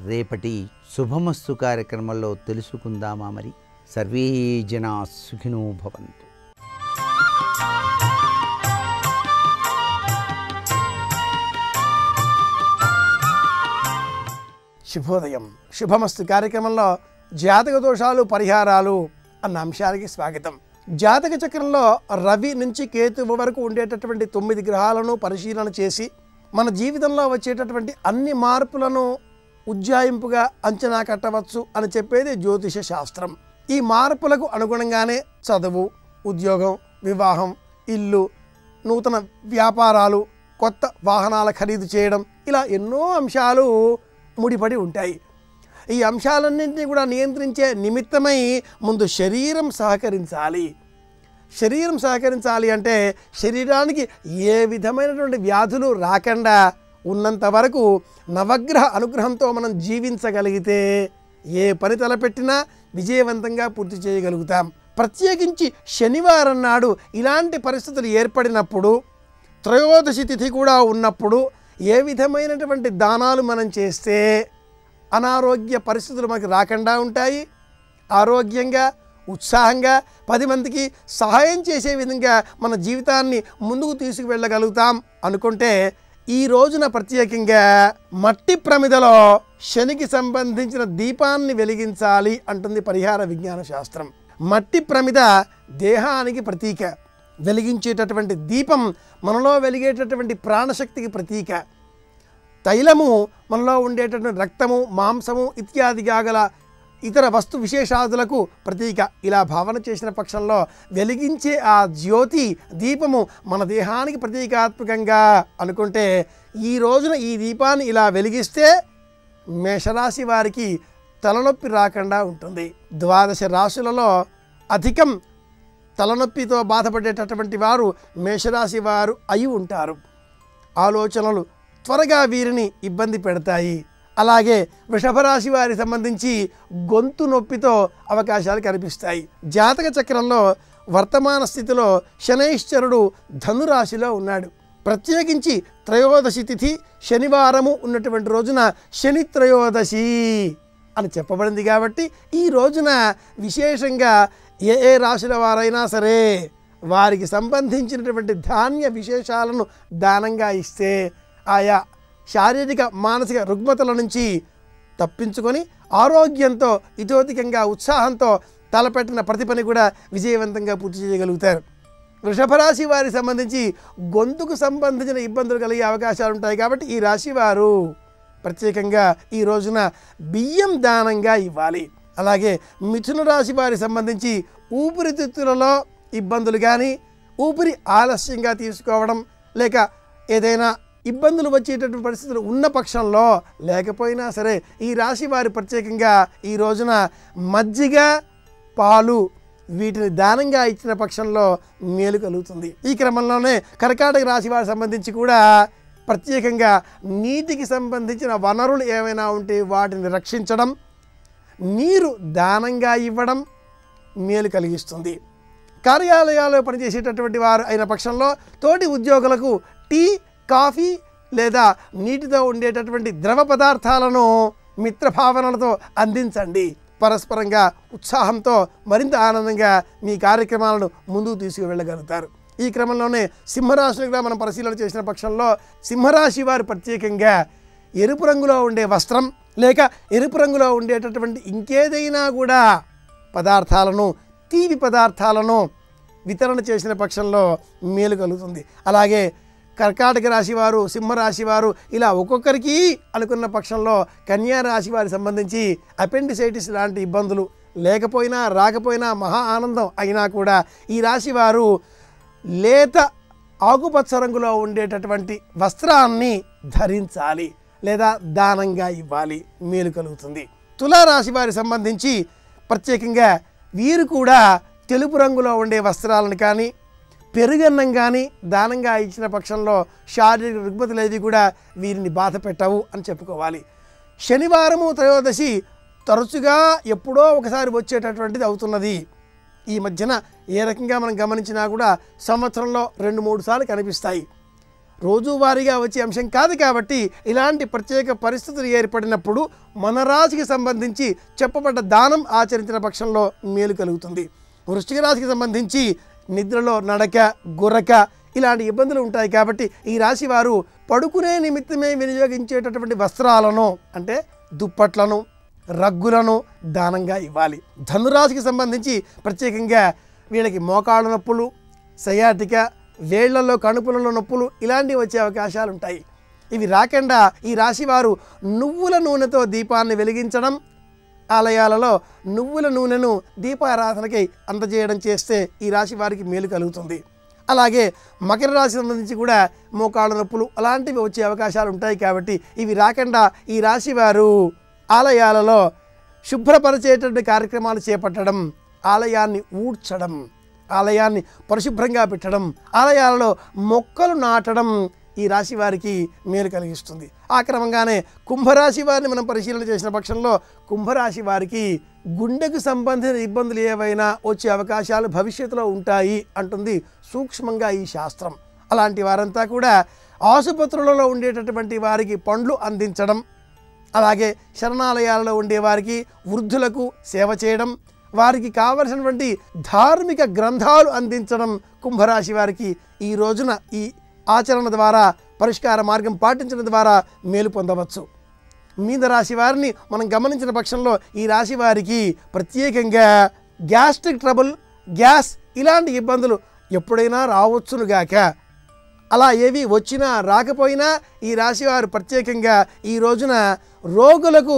రేపటి శుభమస్తు కార్యక్రమంలో తెలుసుకుందామా? మరి సర్వే జనా సుఖినో భవంతు. శుభోదయం. శుభమస్తు కార్యక్రమంలో జాతక దోషాలు పరిహారాలు అన్న అంశానికి స్వాగతం. జాతక చక్రంలో రవి నుంచి కేతువు వరకు ఉండేటటువంటి 9 గ్రహాలను పరిశీలన చేసి మన జీవితంలో వచ్చేటటువంటి అన్ని మార్పులను ఉజ్జాయింపుగా అంచనా కట్టవచ్చు అని చెప్పేది జ్యోతిష శాస్త్రం. ఈ మార్పులకు అనుగుణంగానే చదువు, ఉద్యోగం, వివాహం, ఇల్లు, నూతన వ్యాపారాలు, కొత్త వాహనాల ఖరీదు చేయడం, ఇలా ఎన్నో అంశాలు ముడిపడి ఉంటాయి. ఈ అంశాలన్నింటినీ కూడా నియంత్రించే నిమిత్తమై ముందు శరీరం సహకరించాలి. శరీరం సహకరించాలి అంటే శరీరానికి ఏ విధమైనటువంటి వ్యాధులు రాకుండా ఉన్నంత వరకు నవగ్రహ అనుగ్రహంతో మనం జీవించగలిగితే ఏ పని తలపెట్టినా విజయవంతంగా పూర్తి చేయగలుగుతాం. ప్రత్యేకించి శనివారం నాడు ఇలాంటి పరిస్థితులు ఏర్పడినప్పుడు, త్రయోదశి తిథి కూడా ఉన్నప్పుడు ఏ విధమైనటువంటి దానాలు మనం చేస్తే అనారోగ్య పరిస్థితులు మనకు రాకుండా ఉంటాయి, ఆరోగ్యంగా ఉత్సాహంగా 10 మందికి సహాయం చేసే విధంగా మన జీవితాన్ని ముందుకు తీసుకువెళ్ళగలుగుతాం అనుకుంటే ఈ రోజున ప్రత్యేకంగా మట్టి ప్రమిదలో శనికి సంబంధించిన దీపాన్ని వెలిగించాలి అంటుంది పరిహార విజ్ఞాన శాస్త్రం. మట్టి ప్రమిద దేహానికి ప్రతీక, వెలిగించేటటువంటి దీపం మనలో వెలిగేటటువంటి ప్రాణశక్తికి ప్రతీక, తైలము మనలో ఉండేటటువంటి రక్తము మాంసము ఇత్యాదిగా గల ఇతర వస్తు విశేషాదులకు ప్రతీక. ఇలా భావన చేసిన పక్షంలో వెలిగించే ఆ జ్యోతి దీపము మన దేహానికి ప్రతీకాత్మకంగా అనుకుంటే ఈ రోజున ఈ దీపాన్ని ఇలా వెలిగిస్తే మేషరాశి వారికి తలనొప్పి రాకుండా ఉంటుంది. 12 రాశులలో అధికం తలనొప్పితో బాధపడేటటువంటి వారు మేషరాశి వారు అయి ఉంటారు. ఆలోచనలు త్వరగా వీరిని ఇబ్బంది పెడతాయి. అలాగే వృషభ రాశి వారికి సంబంధించి గొంతు నొప్పితో అవకాశాలు కనిపిస్తాయి. జాతక చక్రంలో వర్తమాన స్థితిలో శనైశ్చరుడు ధనురాశిలో ఉన్నాడు. ప్రత్యేకించి త్రయోదశి తిథి శనివారము ఉన్నటువంటి రోజున శని త్రయోదశి అని చెప్పబడింది కాబట్టి ఈ రోజున విశేషంగా ఏ రాశుల వారైనా సరే వారికి సంబంధించినటువంటి ధాన్య విశేషాలను దానంగా ఇస్తే ఆయా శారీరక మానసిక రుగ్మతల నుంచి తప్పించుకొని ఆరోగ్యంతో ఇతోధికంగా ఉత్సాహంతో తలపెట్టిన ప్రతి పని కూడా విజయవంతంగా పూర్తి చేయగలుగుతారు. వృషభ రాశి వారికి సంబంధించి గొంతుకు సంబంధించిన ఇబ్బందులు కలిగే అవకాశాలు ఉంటాయి కాబట్టి ఈ రాశి వారు ప్రత్యేకంగా ఈ రోజున బియ్యం దానంగా ఇవ్వాలి. అలాగే మిథున రాశి వారికి సంబంధించి ఊపిరితిత్తులలో ఇబ్బందులు కానీ ఊపిరి ఆలస్యంగా తీసుకోవడం లేక ఏదైనా ఇబ్బందులు వచ్చేటటువంటి పరిస్థితులు ఉన్న పక్షంలో లేకపోయినా సరే ఈ రాశి వారి ప్రత్యేకంగా ఈ రోజున మజ్జిగ పాలు వీటిని దానంగా ఇచ్చిన పక్షంలో మేలు కలుగుతుంది. ఈ క్రమంలోనే కర్కాటక రాశి వారికి సంబంధించి కూడా ప్రత్యేకంగా నీటికి సంబంధించిన వనరులు ఏమైనా ఉంటే వాటిని రక్షించడం, నీరు దానంగా ఇవ్వడం మేలు కలిగిస్తుంది. కార్యాలయాల్లో పనిచేసేటటువంటి వారు అయిన పక్షంలో తోటి ఉద్యోగులకు టీ కాఫీ లేదా నీటితో ఉండేటటువంటి ద్రవ పదార్థాలను మిత్రభావనలతో అందించండి. పరస్పరంగా ఉత్సాహంతో మరింత ఆనందంగా మీ కార్యక్రమాలను ముందుకు తీసుకువెళ్ళగలుగుతారు. ఈ క్రమంలోనే సింహరాశిని కూడా మనం పరిశీలన చేసిన పక్షంలో సింహరాశి వారు ప్రత్యేకంగా ఎరుపు రంగులో ఉండే వస్త్రం లేక ఎరుపు రంగులో ఉండేటటువంటి ఇంకేదైనా కూడా పదార్థాలను తీపి పదార్థాలను వితరణ చేసిన పక్షంలో మేలు కలుగుతుంది. అలాగే కర్కాటక రాశి వారు సింహరాశి వారు ఇలా ఒక్కొక్కరికి అనుకున్న పక్షంలో కన్యా రాశి వారికి సంబంధించి అపెండిసైటిస్ లాంటి ఇబ్బందులు లేకపోయినా రాకపోయినా మహా ఆనందం అయినా కూడా ఈ రాశి వారు లేత ఆకుపచ్చ రంగులో ఉండేటటువంటి వస్త్రాన్ని ధరించాలి లేదా దానంగా ఇవ్వాలి, మేలు కలుగుతుంది. తులారాశి వారికి సంబంధించి ప్రత్యేకంగా వీరు కూడా తెలుపు రంగులో ఉండే వస్త్రాలను కానీ పెరుగన్నం కానీ దానంగా ఇచ్చిన పక్షంలో శారీరక రుగ్మతలు ఏవి కూడా వీరిని బాధ పెట్టవు అని చెప్పుకోవాలి. శనివారము త్రయోదశి తరచుగా ఎప్పుడో ఒకసారి వచ్చేటటువంటిది అవుతున్నది. ఈ మధ్యన ఏ రకంగా మనం గమనించినా కూడా సంవత్సరంలో 2-3 సార్లు కనిపిస్తాయి. రోజువారీగా వచ్చే అంశం కాదు కాబట్టి ఇలాంటి ప్రత్యేక పరిస్థితులు ఏర్పడినప్పుడు మన రాశికి సంబంధించి చెప్పబడ్డ దానం ఆచరించిన పక్షంలో మేలు కలుగుతుంది. వృశ్చిక రాశికి సంబంధించి నిద్రలో నడక గుర్రక ఇలాంటి ఇబ్బందులు ఉంటాయి కాబట్టి ఈ రాశి వారు పడుకునే నిమిత్తమే వినియోగించేటటువంటి వస్త్రాలను అంటే దుప్పట్లను రగ్గులను దానంగా ఇవ్వాలి. ధనురాశికి సంబంధించి ప్రత్యేకంగా వీళ్ళకి మోకాళ్ళ నొప్పులు సయాటిక వేళ్లలో కణుపులలో నొప్పులు ఇలాంటివి వచ్చే అవకాశాలు ఉంటాయి. ఇవి రాకుండా ఈ రాశి వారు నువ్వుల నూనెతో దీపాన్ని వెలిగించడం, ఆలయాలలో నువ్వుల నూనెను దీపారాధనకై అందజేయడం చేస్తే ఈ రాశి వారికి మేలు కలుగుతుంది. అలాగే మకర రాశి సంబంధించి కూడా మోకాళ్ళ నొప్పులు అలాంటివి వచ్చే అవకాశాలు ఉంటాయి కాబట్టి ఇవి రాకుండా ఈ రాశి వారు ఆలయాలలో శుభ్రపరిచేటువంటి కార్యక్రమాలు చేపట్టడం, ఆలయాన్ని ఊడ్చడం, ఆలయాన్ని పరిశుభ్రంగా పెట్టడం, ఆలయాలలో మొక్కలు నాటడం ఈ రాశి వారికి మేలు కలిగిస్తుంది. ఆ క్రమంగానే కుంభరాశి వారిని మనం పరిశీలన చేసిన పక్షంలో కుంభరాశి వారికి గుండెకు సంబంధించిన ఇబ్బందులు ఏవైనా వచ్చే అవకాశాలు భవిష్యత్తులో ఉంటాయి అంటుంది సూక్ష్మంగా ఈ శాస్త్రం. అలాంటి వారంతా కూడా ఆసుపత్రులలో ఉండేటటువంటి వారికి పండ్లు అందించడం, అలాగే శరణాలయాలలో ఉండేవారికి వృద్ధులకు సేవ చేయడం, వారికి కావలసినటువంటి ధార్మిక గ్రంథాలు అందించడం కుంభరాశి వారికి ఈ రోజున ఈ ఆచరణ ద్వారా, పరిష్కార మార్గం పాటించడం ద్వారా మేలు పొందవచ్చు. మీనరాశి వారిని మనం గమనించిన పక్షంలో ఈ రాశి వారికి ప్రత్యేకంగా గ్యాస్ట్రిక్ ట్రబుల్, గ్యాస్ ఇలాంటి ఇబ్బందులు ఎప్పుడైనా రావచ్చునుగాక. అలా ఏవి వచ్చినా రాకపోయినా ఈ రాశివారు ప్రత్యేకంగా ఈ రోజున రోగులకు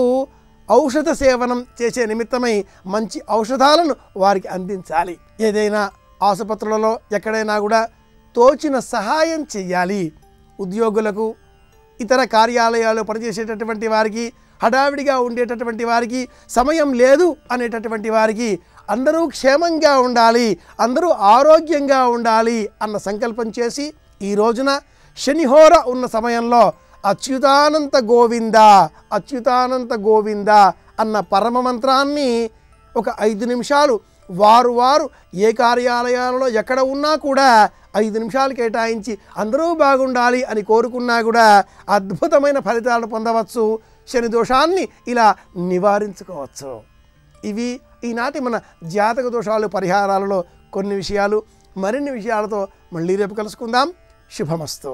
ఔషధ సేవనం చేసే నిమిత్తమై మంచి ఔషధాలను వారికి అందించాలి. ఏదైనా ఆసుపత్రులలో ఎక్కడైనా కూడా తోచిన సహాయం చేయాలి. ఉద్యోగులకు, ఇతర కార్యాలయాల్లో పనిచేసేటటువంటి వారికి, హడావిడిగా ఉండేటటువంటి వారికి, సమయం లేదు అనేటటువంటి వారికి అందరూ క్షేమంగా ఉండాలి, అందరూ ఆరోగ్యంగా ఉండాలి అన్న సంకల్పం చేసి ఈ రోజున శనిహోర ఉన్న సమయంలో అచ్యుతానంత గోవింద అచ్యుతానంత గోవింద అన్న పరమ మంత్రాన్ని ఒక 5 నిమిషాలు వారు ఏ కార్యాలయాలలో ఎక్కడ ఉన్నా కూడా 5 నిమిషాలు కేటాయించి అందరూ బాగుండాలి అని కోరుకున్నా కూడా అద్భుతమైన ఫలితాలను పొందవచ్చు. శని దోషాన్ని ఇలా నివారించుకోవచ్చు. ఇవి ఈనాటి మన జాతక దోషాలు పరిహారాలలో కొన్ని విషయాలు. మరిన్ని విషయాలతో మళ్ళీ రేపు కలుసుకుందాం. శుభమస్తు.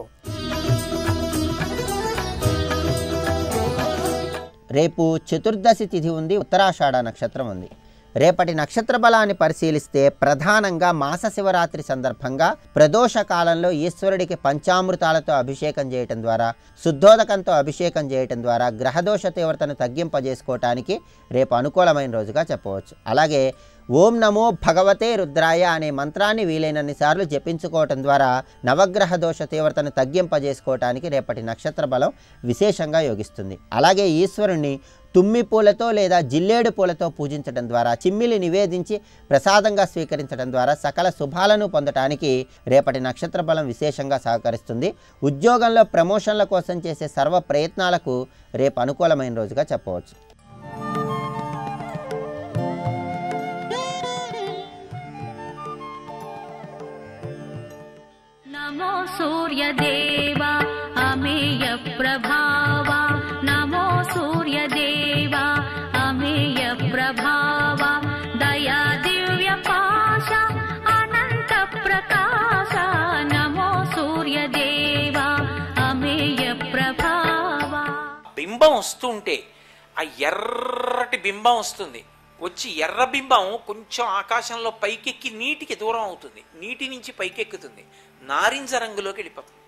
రేపు చతుర్దశి తిథి ఉంది, ఉత్తరాషాఢ నక్షత్రం ఉంది. రేపటి నక్షత్ర బలాన్ని పరిశీలిస్తే ప్రధానంగా మాస శివరాత్రి సందర్భంగా ప్రదోష కాలంలో ఈశ్వరుడికి పంచామృతాలతో అభిషేకం చేయటం ద్వారా, శుద్ధోదకంతో అభిషేకం చేయటం ద్వారా గ్రహదోష తీవ్రతను తగ్గింపజేసుకోవటానికి రేపు అనుకూలమైన రోజుగా చెప్పవచ్చు. అలాగే ఓం నమో భగవతే రుద్రాయ అనే మంత్రాన్ని వీలైనన్ని సార్లు జపించుకోవటం ద్వారా నవగ్రహ దోష తీవ్రతను తగ్గింపజేసుకోవటానికి రేపటి నక్షత్ర బలం విశేషంగా యోగిస్తుంది. అలాగే ఈశ్వరుణ్ణి తుమ్మి పూలతో లేదా జిల్లేడు పూలతో పూజించడం ద్వారా, చిమ్మిలి నివేదించి ప్రసాదంగా స్వీకరించడం ద్వారా సకల శుభాలను పొందటానికి రేపటి నక్షత్ర బలం విశేషంగా సహకరిస్తుంది. ఉద్యోగంలో ప్రమోషన్ల కోసం చేసే సర్వ ప్రయత్నాలకు రేపు అనుకూలమైన రోజుగా చెప్పవచ్చు. నమో సూర్యదేవా అమేయ ప్రభావా, నమో సూర్యదేవా అమేయ ప్రభావా, దయా దివ్య పాశ అనంత ప్రకాశ, నమో సూర్యదేవా అమేయ ప్రభావా. బింబం వస్తుంటే ఆ ఎర్రటి బింబం వస్తుంది, వచ్చి ఎర్ర బింబం కొంచెం ఆకాశంలో పైకెక్కి నీటికి దూరం అవుతుంది, నీటి నుంచి పైకెక్కుతుంది, నారింజ రంగులోకి వెళ్ళిపోతుంది.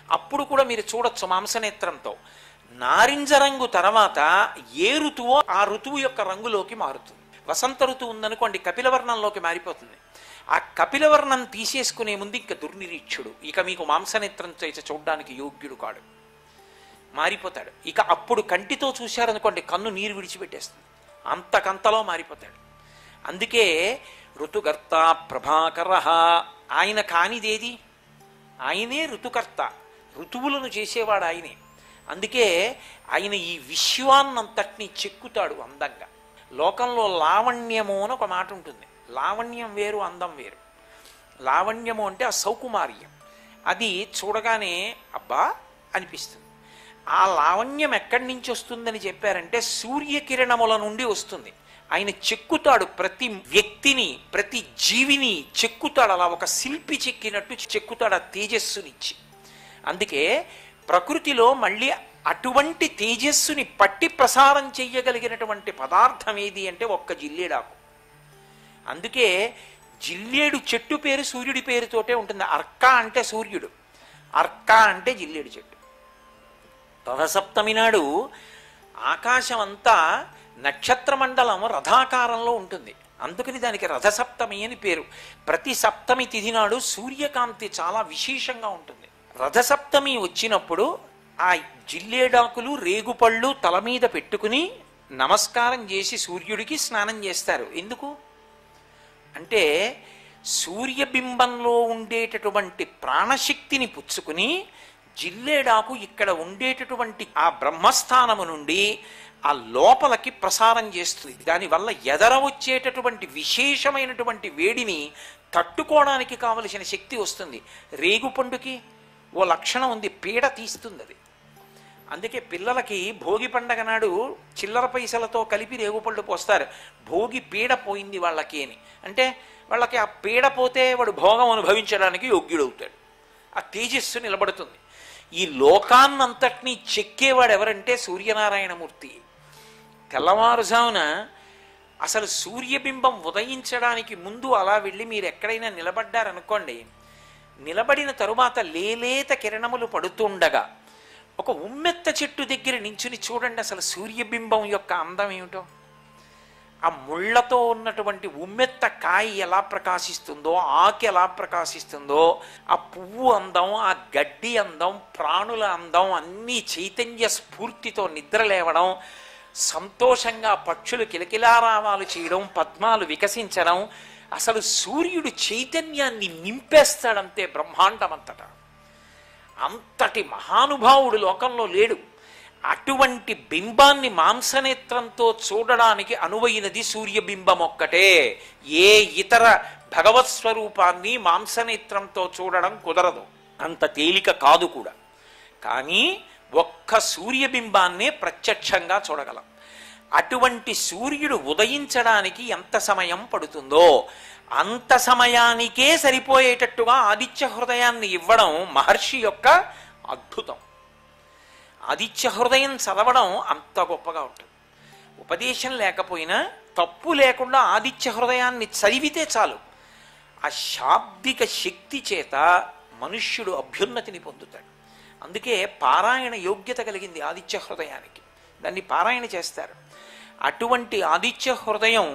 అప్పుడు కూడా మీరు చూడొచ్చు మాంసనేత్రంతో నారింజ రంగు తర్వాత ఏ ఋతువో ఆ ఋతువు యొక్క రంగులోకి మారుతుంది. వసంత ఋతువు ఉందనుకోండి కపిలవర్ణంలోకి మారిపోతుంది. ఆ కపిలవర్ణం తీసేసుకునే ముందు ఇంకా దుర్నిరీక్షుడు, ఇక మీకు మాంసనేత్రంతో చూడడానికి యోగ్యుడు కాడు, మారిపోతాడు. ఇక అప్పుడు కంటితో చూశారనుకోండి కన్ను నీరు విడిచిపెట్టేస్తుంది, అంతకంతలో మారిపోతాడు. అందుకే ఋతుకర్త ప్రభాకర, ఆయన కానిదేది ఆయనే ఋతుకర్త, ఋతువులను చేసేవాడు ఆయనే. అందుకే ఆయన ఈ విశ్వాన్నంతటినీ చెక్కుతాడు అందంగా. లోకంలో లావణ్యము అని ఒక మాట ఉంటుంది. లావణ్యం వేరు, అందం వేరు. లావణ్యము అంటే ఆ సౌకుమార్యం, అది చూడగానే అబ్బా అనిపిస్తుంది. ఆ లావణ్యం ఎక్కడి నుంచి వస్తుందని చెప్పారంటే సూర్యకిరణముల నుండి వస్తుంది. ఆయన చెక్కుతాడు, ప్రతి వ్యక్తిని ప్రతి జీవిని చెక్కుతాడు, అలా ఒక శిల్పి చెక్కినట్టు చెక్కుతాడు ఆ తేజస్సునిచ్చి. అందుకే ప్రకృతిలో మళ్ళీ అటువంటి తేజస్సుని పట్టి ప్రసారం చెయ్యగలిగినటువంటి పదార్థం ఏది అంటే ఒక్క జిల్లేడాకు. అందుకే జిల్లేడు చెట్టు పేరు సూర్యుడి పేరుతోటే ఉంటుంది. అర్క అంటే సూర్యుడు, అర్క అంటే జిల్లేడు చెట్టు. రథసప్తమి నాడు ఆకాశం అంతా నక్షత్రమండలం రథాకారంలో ఉంటుంది, అందుకని దానికి రథసప్తమి అని పేరు. ప్రతి సప్తమి తిథి నాడు సూర్యకాంతి చాలా విశేషంగా ఉంటుంది. రథసప్తమి వచ్చినప్పుడు ఆ జిల్లేడాకులు రేగుపళ్ళు తల మీద పెట్టుకుని నమస్కారం చేసి సూర్యుడికి స్నానం చేస్తారు. ఎందుకు అంటే సూర్యబింబంలో ఉండేటటువంటి ప్రాణశక్తిని పుచ్చుకుని జిల్లేడాకు ఇక్కడ ఉండేటటువంటి ఆ బ్రహ్మస్థానము నుండి ఆ లోపలికి ప్రసారం చేస్తుంది. దానివల్ల ఎదర వచ్చేటటువంటి విశేషమైనటువంటి వేడిని తట్టుకోవడానికి కావలసిన శక్తి వస్తుంది. రేగుపండుకి ఓ లక్షణం ఉంది, పీడ తీస్తుంది అది. అందుకే పిల్లలకి భోగి పండగ నాడు చిల్లర పైసలతో కలిపి రేగుపళ్ళు పోస్తారు. భోగి పీడ పోయింది వాళ్ళకి అని. అంటే వాళ్ళకి ఆ పీడ పోతే వాడు భోగం అనుభవించడానికి యోగ్యుడవుతాడు. ఆ తేజస్సు నిలబడుతుంది. ఈ లోకాన్నంతటినీ చెక్కేవాడు ఎవరంటే సూర్యనారాయణమూర్తి. తెల్లవారుజామున అసలు సూర్యబింబం ఉదయించడానికి ముందు అలా వెళ్ళి మీరు ఎక్కడైనా నిలబడ్డారనుకోండి, నిలబడిన తరువాత లేలేత కిరణములు పడుతుండగా ఒక ఉమ్మెత్త చెట్టు దగ్గర నించుని చూడండి అసలు సూర్యబింబం యొక్క అందం ఏమిటో. ఆ ముళ్ళతో ఉన్నటువంటి ఉమ్మెత్త కాయ ఎలా ప్రకాశిస్తుందో, ఆకు ఎలా ప్రకాశిస్తుందో, ఆ పువ్వు అందం, ఆ గడ్డి అందం, ప్రాణుల అందం అన్నీ చైతన్య స్ఫూర్తితో నిద్ర లేవడం, సంతోషంగా పక్షులు కిలకిలారావాలు చేయడం, పద్మాలు వికసించడం, అసలు సూర్యుడు చైతన్యాన్ని నింపేస్తాడంతే బ్రహ్మాండమంతటా. అంతటి మహానుభావుడు లోకంలో లేడు. అటువంటి బింబాన్ని మాంసనేత్రంతో చూడడానికి అనువైనది సూర్యబింబం ఒక్కటే. ఏ ఇతర భగవత్ స్వరూపాన్ని మాంసనేత్రంతో చూడడం కుదరదు, అంత తేలిక కాదు కూడా. కానీ ఒక్క సూర్యబింబాన్నే ప్రత్యక్షంగా చూడగలం. అటువంటి సూర్యుడు ఉదయించడానికి ఎంత సమయం పడుతుందో అంత సమయానికే సరిపోయేటట్టుగా ఆదిత్య హృదయాన్ని ఇవ్వడం మహర్షి యొక్క అద్భుతం. ఆదిత్య హృదయం చదవడం అంత గొప్పగా ఉంటుంది. ఉపదేశం లేకపోయినా తప్పు లేకుండా ఆదిత్య హృదయాన్ని చదివితే చాలు. ఆ శాబ్దిక శక్తి చేత మనుష్యుడు అభ్యున్నతిని పొందుతాడు. అందుకే పారాయణ యోగ్యత కలిగింది ఆదిత్య హృదయానికి. దాన్ని పారాయణ చేస్తారు. అటువంటి ఆదిత్య హృదయం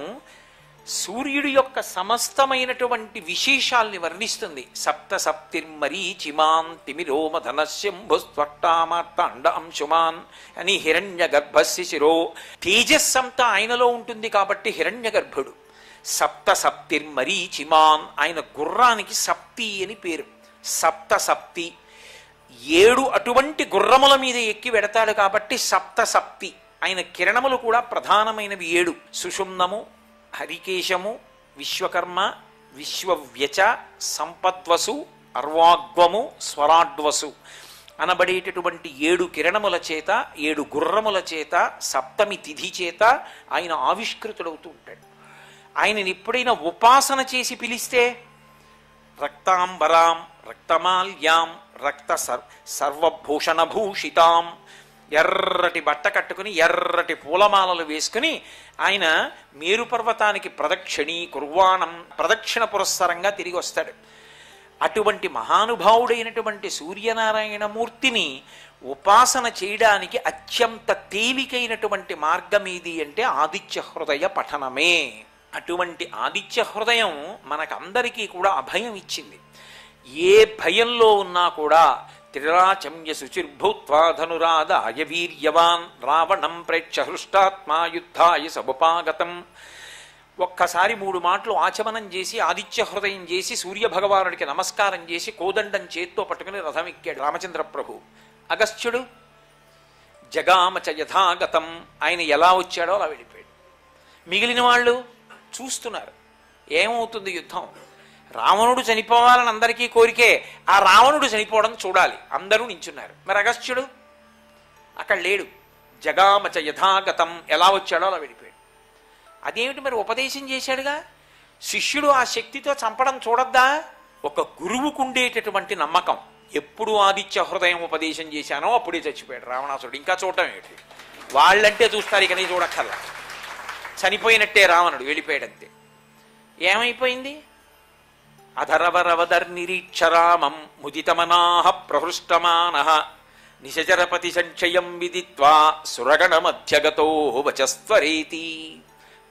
సూర్యుడి యొక్క సమస్తమైనటువంటి విశేషాల్ని వర్ణిస్తుంది. సప్త సప్తిర్మరీచిమాన్ తిమిరోమధనశంభుస్త్వట్టామార్తాండ అంశుమాన్ అని హిరణ్య గర్భస్య శిరో. తేజస్సంతా ఆయనలో ఉంటుంది కాబట్టి హిరణ్య గర్భుడు. సప్త సప్తిర్మరీచిమాన్, ఆయన గుర్రానికి సప్తి అని పేరు. సప్త సప్తి, 7 అటువంటి గుర్రముల మీద ఎక్కి వెడతాడు కాబట్టి సప్త సప్తి. ఆయన కిరణములు కూడా ప్రధానమైనవి 7. సుషుమ్నము, హరికేశము, విశ్వకర్మ, విశ్వవ్యచ, సంపద్వసు, అర్వాగ్వము, స్వరాడ్వసు అనబడేటటువంటి 7 కిరణముల చేత, 7 గుర్రముల చేత, సప్తమి తిథి చేత ఆయన ఆవిష్కృతుడవుతూ ఉంటాడు. ఆయనని ఎప్పుడైనా ఉపాసన చేసి పిలిస్తే రక్తాంబరాం రక్తమాల్యాం రక్త సర్వభూషణభూషితాం, ఎర్రటి బట్ట కట్టుకుని ఎర్రటి పూలమాలలు వేసుకుని ఆయన మేరు పర్వతానికి ప్రదక్షిణీ కుర్వాణం ప్రదక్షిణ పురస్సరంగా తిరిగి వస్తాడు. అటువంటి మహానుభావుడైనటువంటి సూర్యనారాయణమూర్తిని ఉపాసన చేయడానికి అత్యంత తేలికైనటువంటి మార్గం ఏది అంటే ఆదిత్య హృదయ పఠనమే. అటువంటి ఆదిత్య హృదయం మనకందరికీ కూడా అభయం ఇచ్చింది. ఏ భయంలో ఉన్నా కూడా త్రిరాచమ్య శుచిర్భూత్వా ధనురాదాయ వీర్యవాన్ రావణం ప్రేక్ష హృష్టాత్మా యుద్ధాయ సముపాగతం. ఒక్కసారి 3 మాటలు ఆచమనం చేసి ఆదిత్య హృదయం చేసి సూర్యభగవానుడికి నమస్కారం చేసి కోదండం చేత్తో పట్టుకుని రథం ఎక్కాడు రామచంద్ర ప్రభు. అగస్త్యుడు జగామచ యథాగతం, ఆయన ఎలా వచ్చాడో అలా వెళ్ళిపోయాడు. మిగిలిన వాళ్ళు చూస్తున్నారు ఏమవుతుంది యుద్ధం. రావణుడు చనిపోవాలని అందరికీ కోరికే, ఆ రావణుడు చనిపోవడం చూడాలి. అందరూ నించున్నారు. మరి అగస్త్యుడు అక్కడ లేడు. జగామచ యథాగతం, ఎలా వచ్చాడో అలా వెళ్ళిపోయాడు. అదేమిటి మరి ఉపదేశం చేశాడుగా, శిష్యుడు ఆ శక్తితో చంపడం చూడద్దా? ఒక గురువుకు ఉండేటటువంటి నమ్మకం, ఎప్పుడు ఆదిత్య హృదయం ఉపదేశం చేశానో అప్పుడే చచ్చిపోయాడు రావణాసుడు. ఇంకా చూడటం ఏమిటి, వాళ్ళంటే చూస్తారు, ఇక నీ చూడక్కర్లా. చనిపోయినట్టే రావణుడు, వెళ్ళిపోయాడంతే. ఏమైపోయింది? అధరవరవదర్నిరీక్షరామం ముదితమనాహ ప్రహృష్టమానః నిశచరపతి సంక్షయం విదిత్వా సురగణ మధ్యగతో వచస్వరేతి.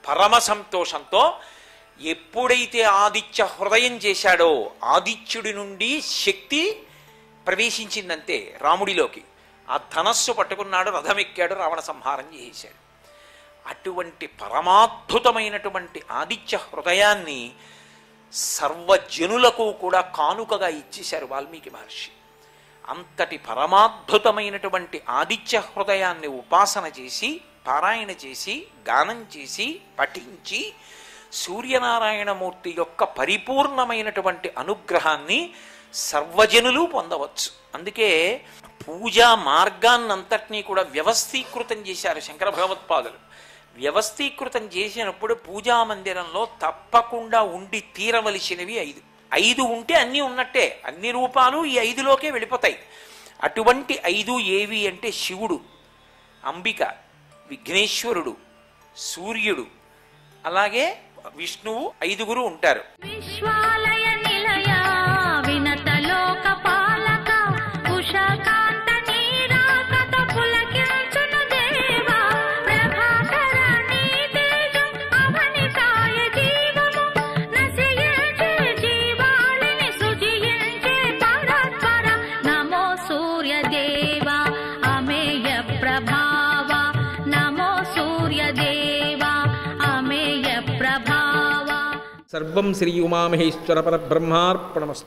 పరమ సంతోషంతో ఎప్పుడైతే ఆదిత్య హృదయం చేశాడో ఆదిత్యుడి నుండి శక్తి ప్రవేశించిందంతే రాముడిలోకి. ఆ ధనస్సు పట్టుకున్నాడు, రథం ఎక్కాడు, రావణ సంహారం చేశాడు. అటువంటి పరమాద్భుతమైనటువంటి ఆదిత్య హృదయాన్ని సర్వజనులకు కూడా కానుకగా ఇచ్చేశారు వాల్మీకి మహర్షి. అంతటి పరమాద్భుతమైనటువంటి ఆదిత్య హృదయాన్ని ఉపాసన చేసి, పారాయణ చేసి, గానం చేసి, పఠించి సూర్యనారాయణమూర్తి యొక్క పరిపూర్ణమైనటువంటి అనుగ్రహాన్ని సర్వజనులు పొందవచ్చు. అందుకే పూజా మార్గాన్నంతటినీ కూడా వ్యవస్థీకృతం చేశారు శంకర భగవత్పాదులు. వ్యవస్థీకృతం చేసినప్పుడు పూజా మందిరంలో తప్పకుండా ఉండి తీరవలసినవి 5 ఉంటే అన్నీ ఉన్నట్టే, అన్ని రూపాలు ఈ 5లోకే వెళ్ళిపోతాయి. అటువంటి 5 ఏవి అంటే శివుడు, అంబిక, విఘ్నేశ్వరుడు, సూర్యుడు, అలాగే విష్ణువు, 5 ఉంటారు. విశ్వాలయ నిలయ వినత లోక పాలక ఉషాకాంత నీరాకత పులకించును దేవా ప్రభాకర నీ తేజం అవనికాయ జీవము నశయించే జీవాలని సుజియించే పరస్పర నమో సూర్యదేవా అమేయ ప్రభావ నమో సూర్యదేవా అమేయ ప్రభావ. సర్వం శ్రీ ఉమామహేశ్వర పరబ్రహ్మార్పణమస్తు.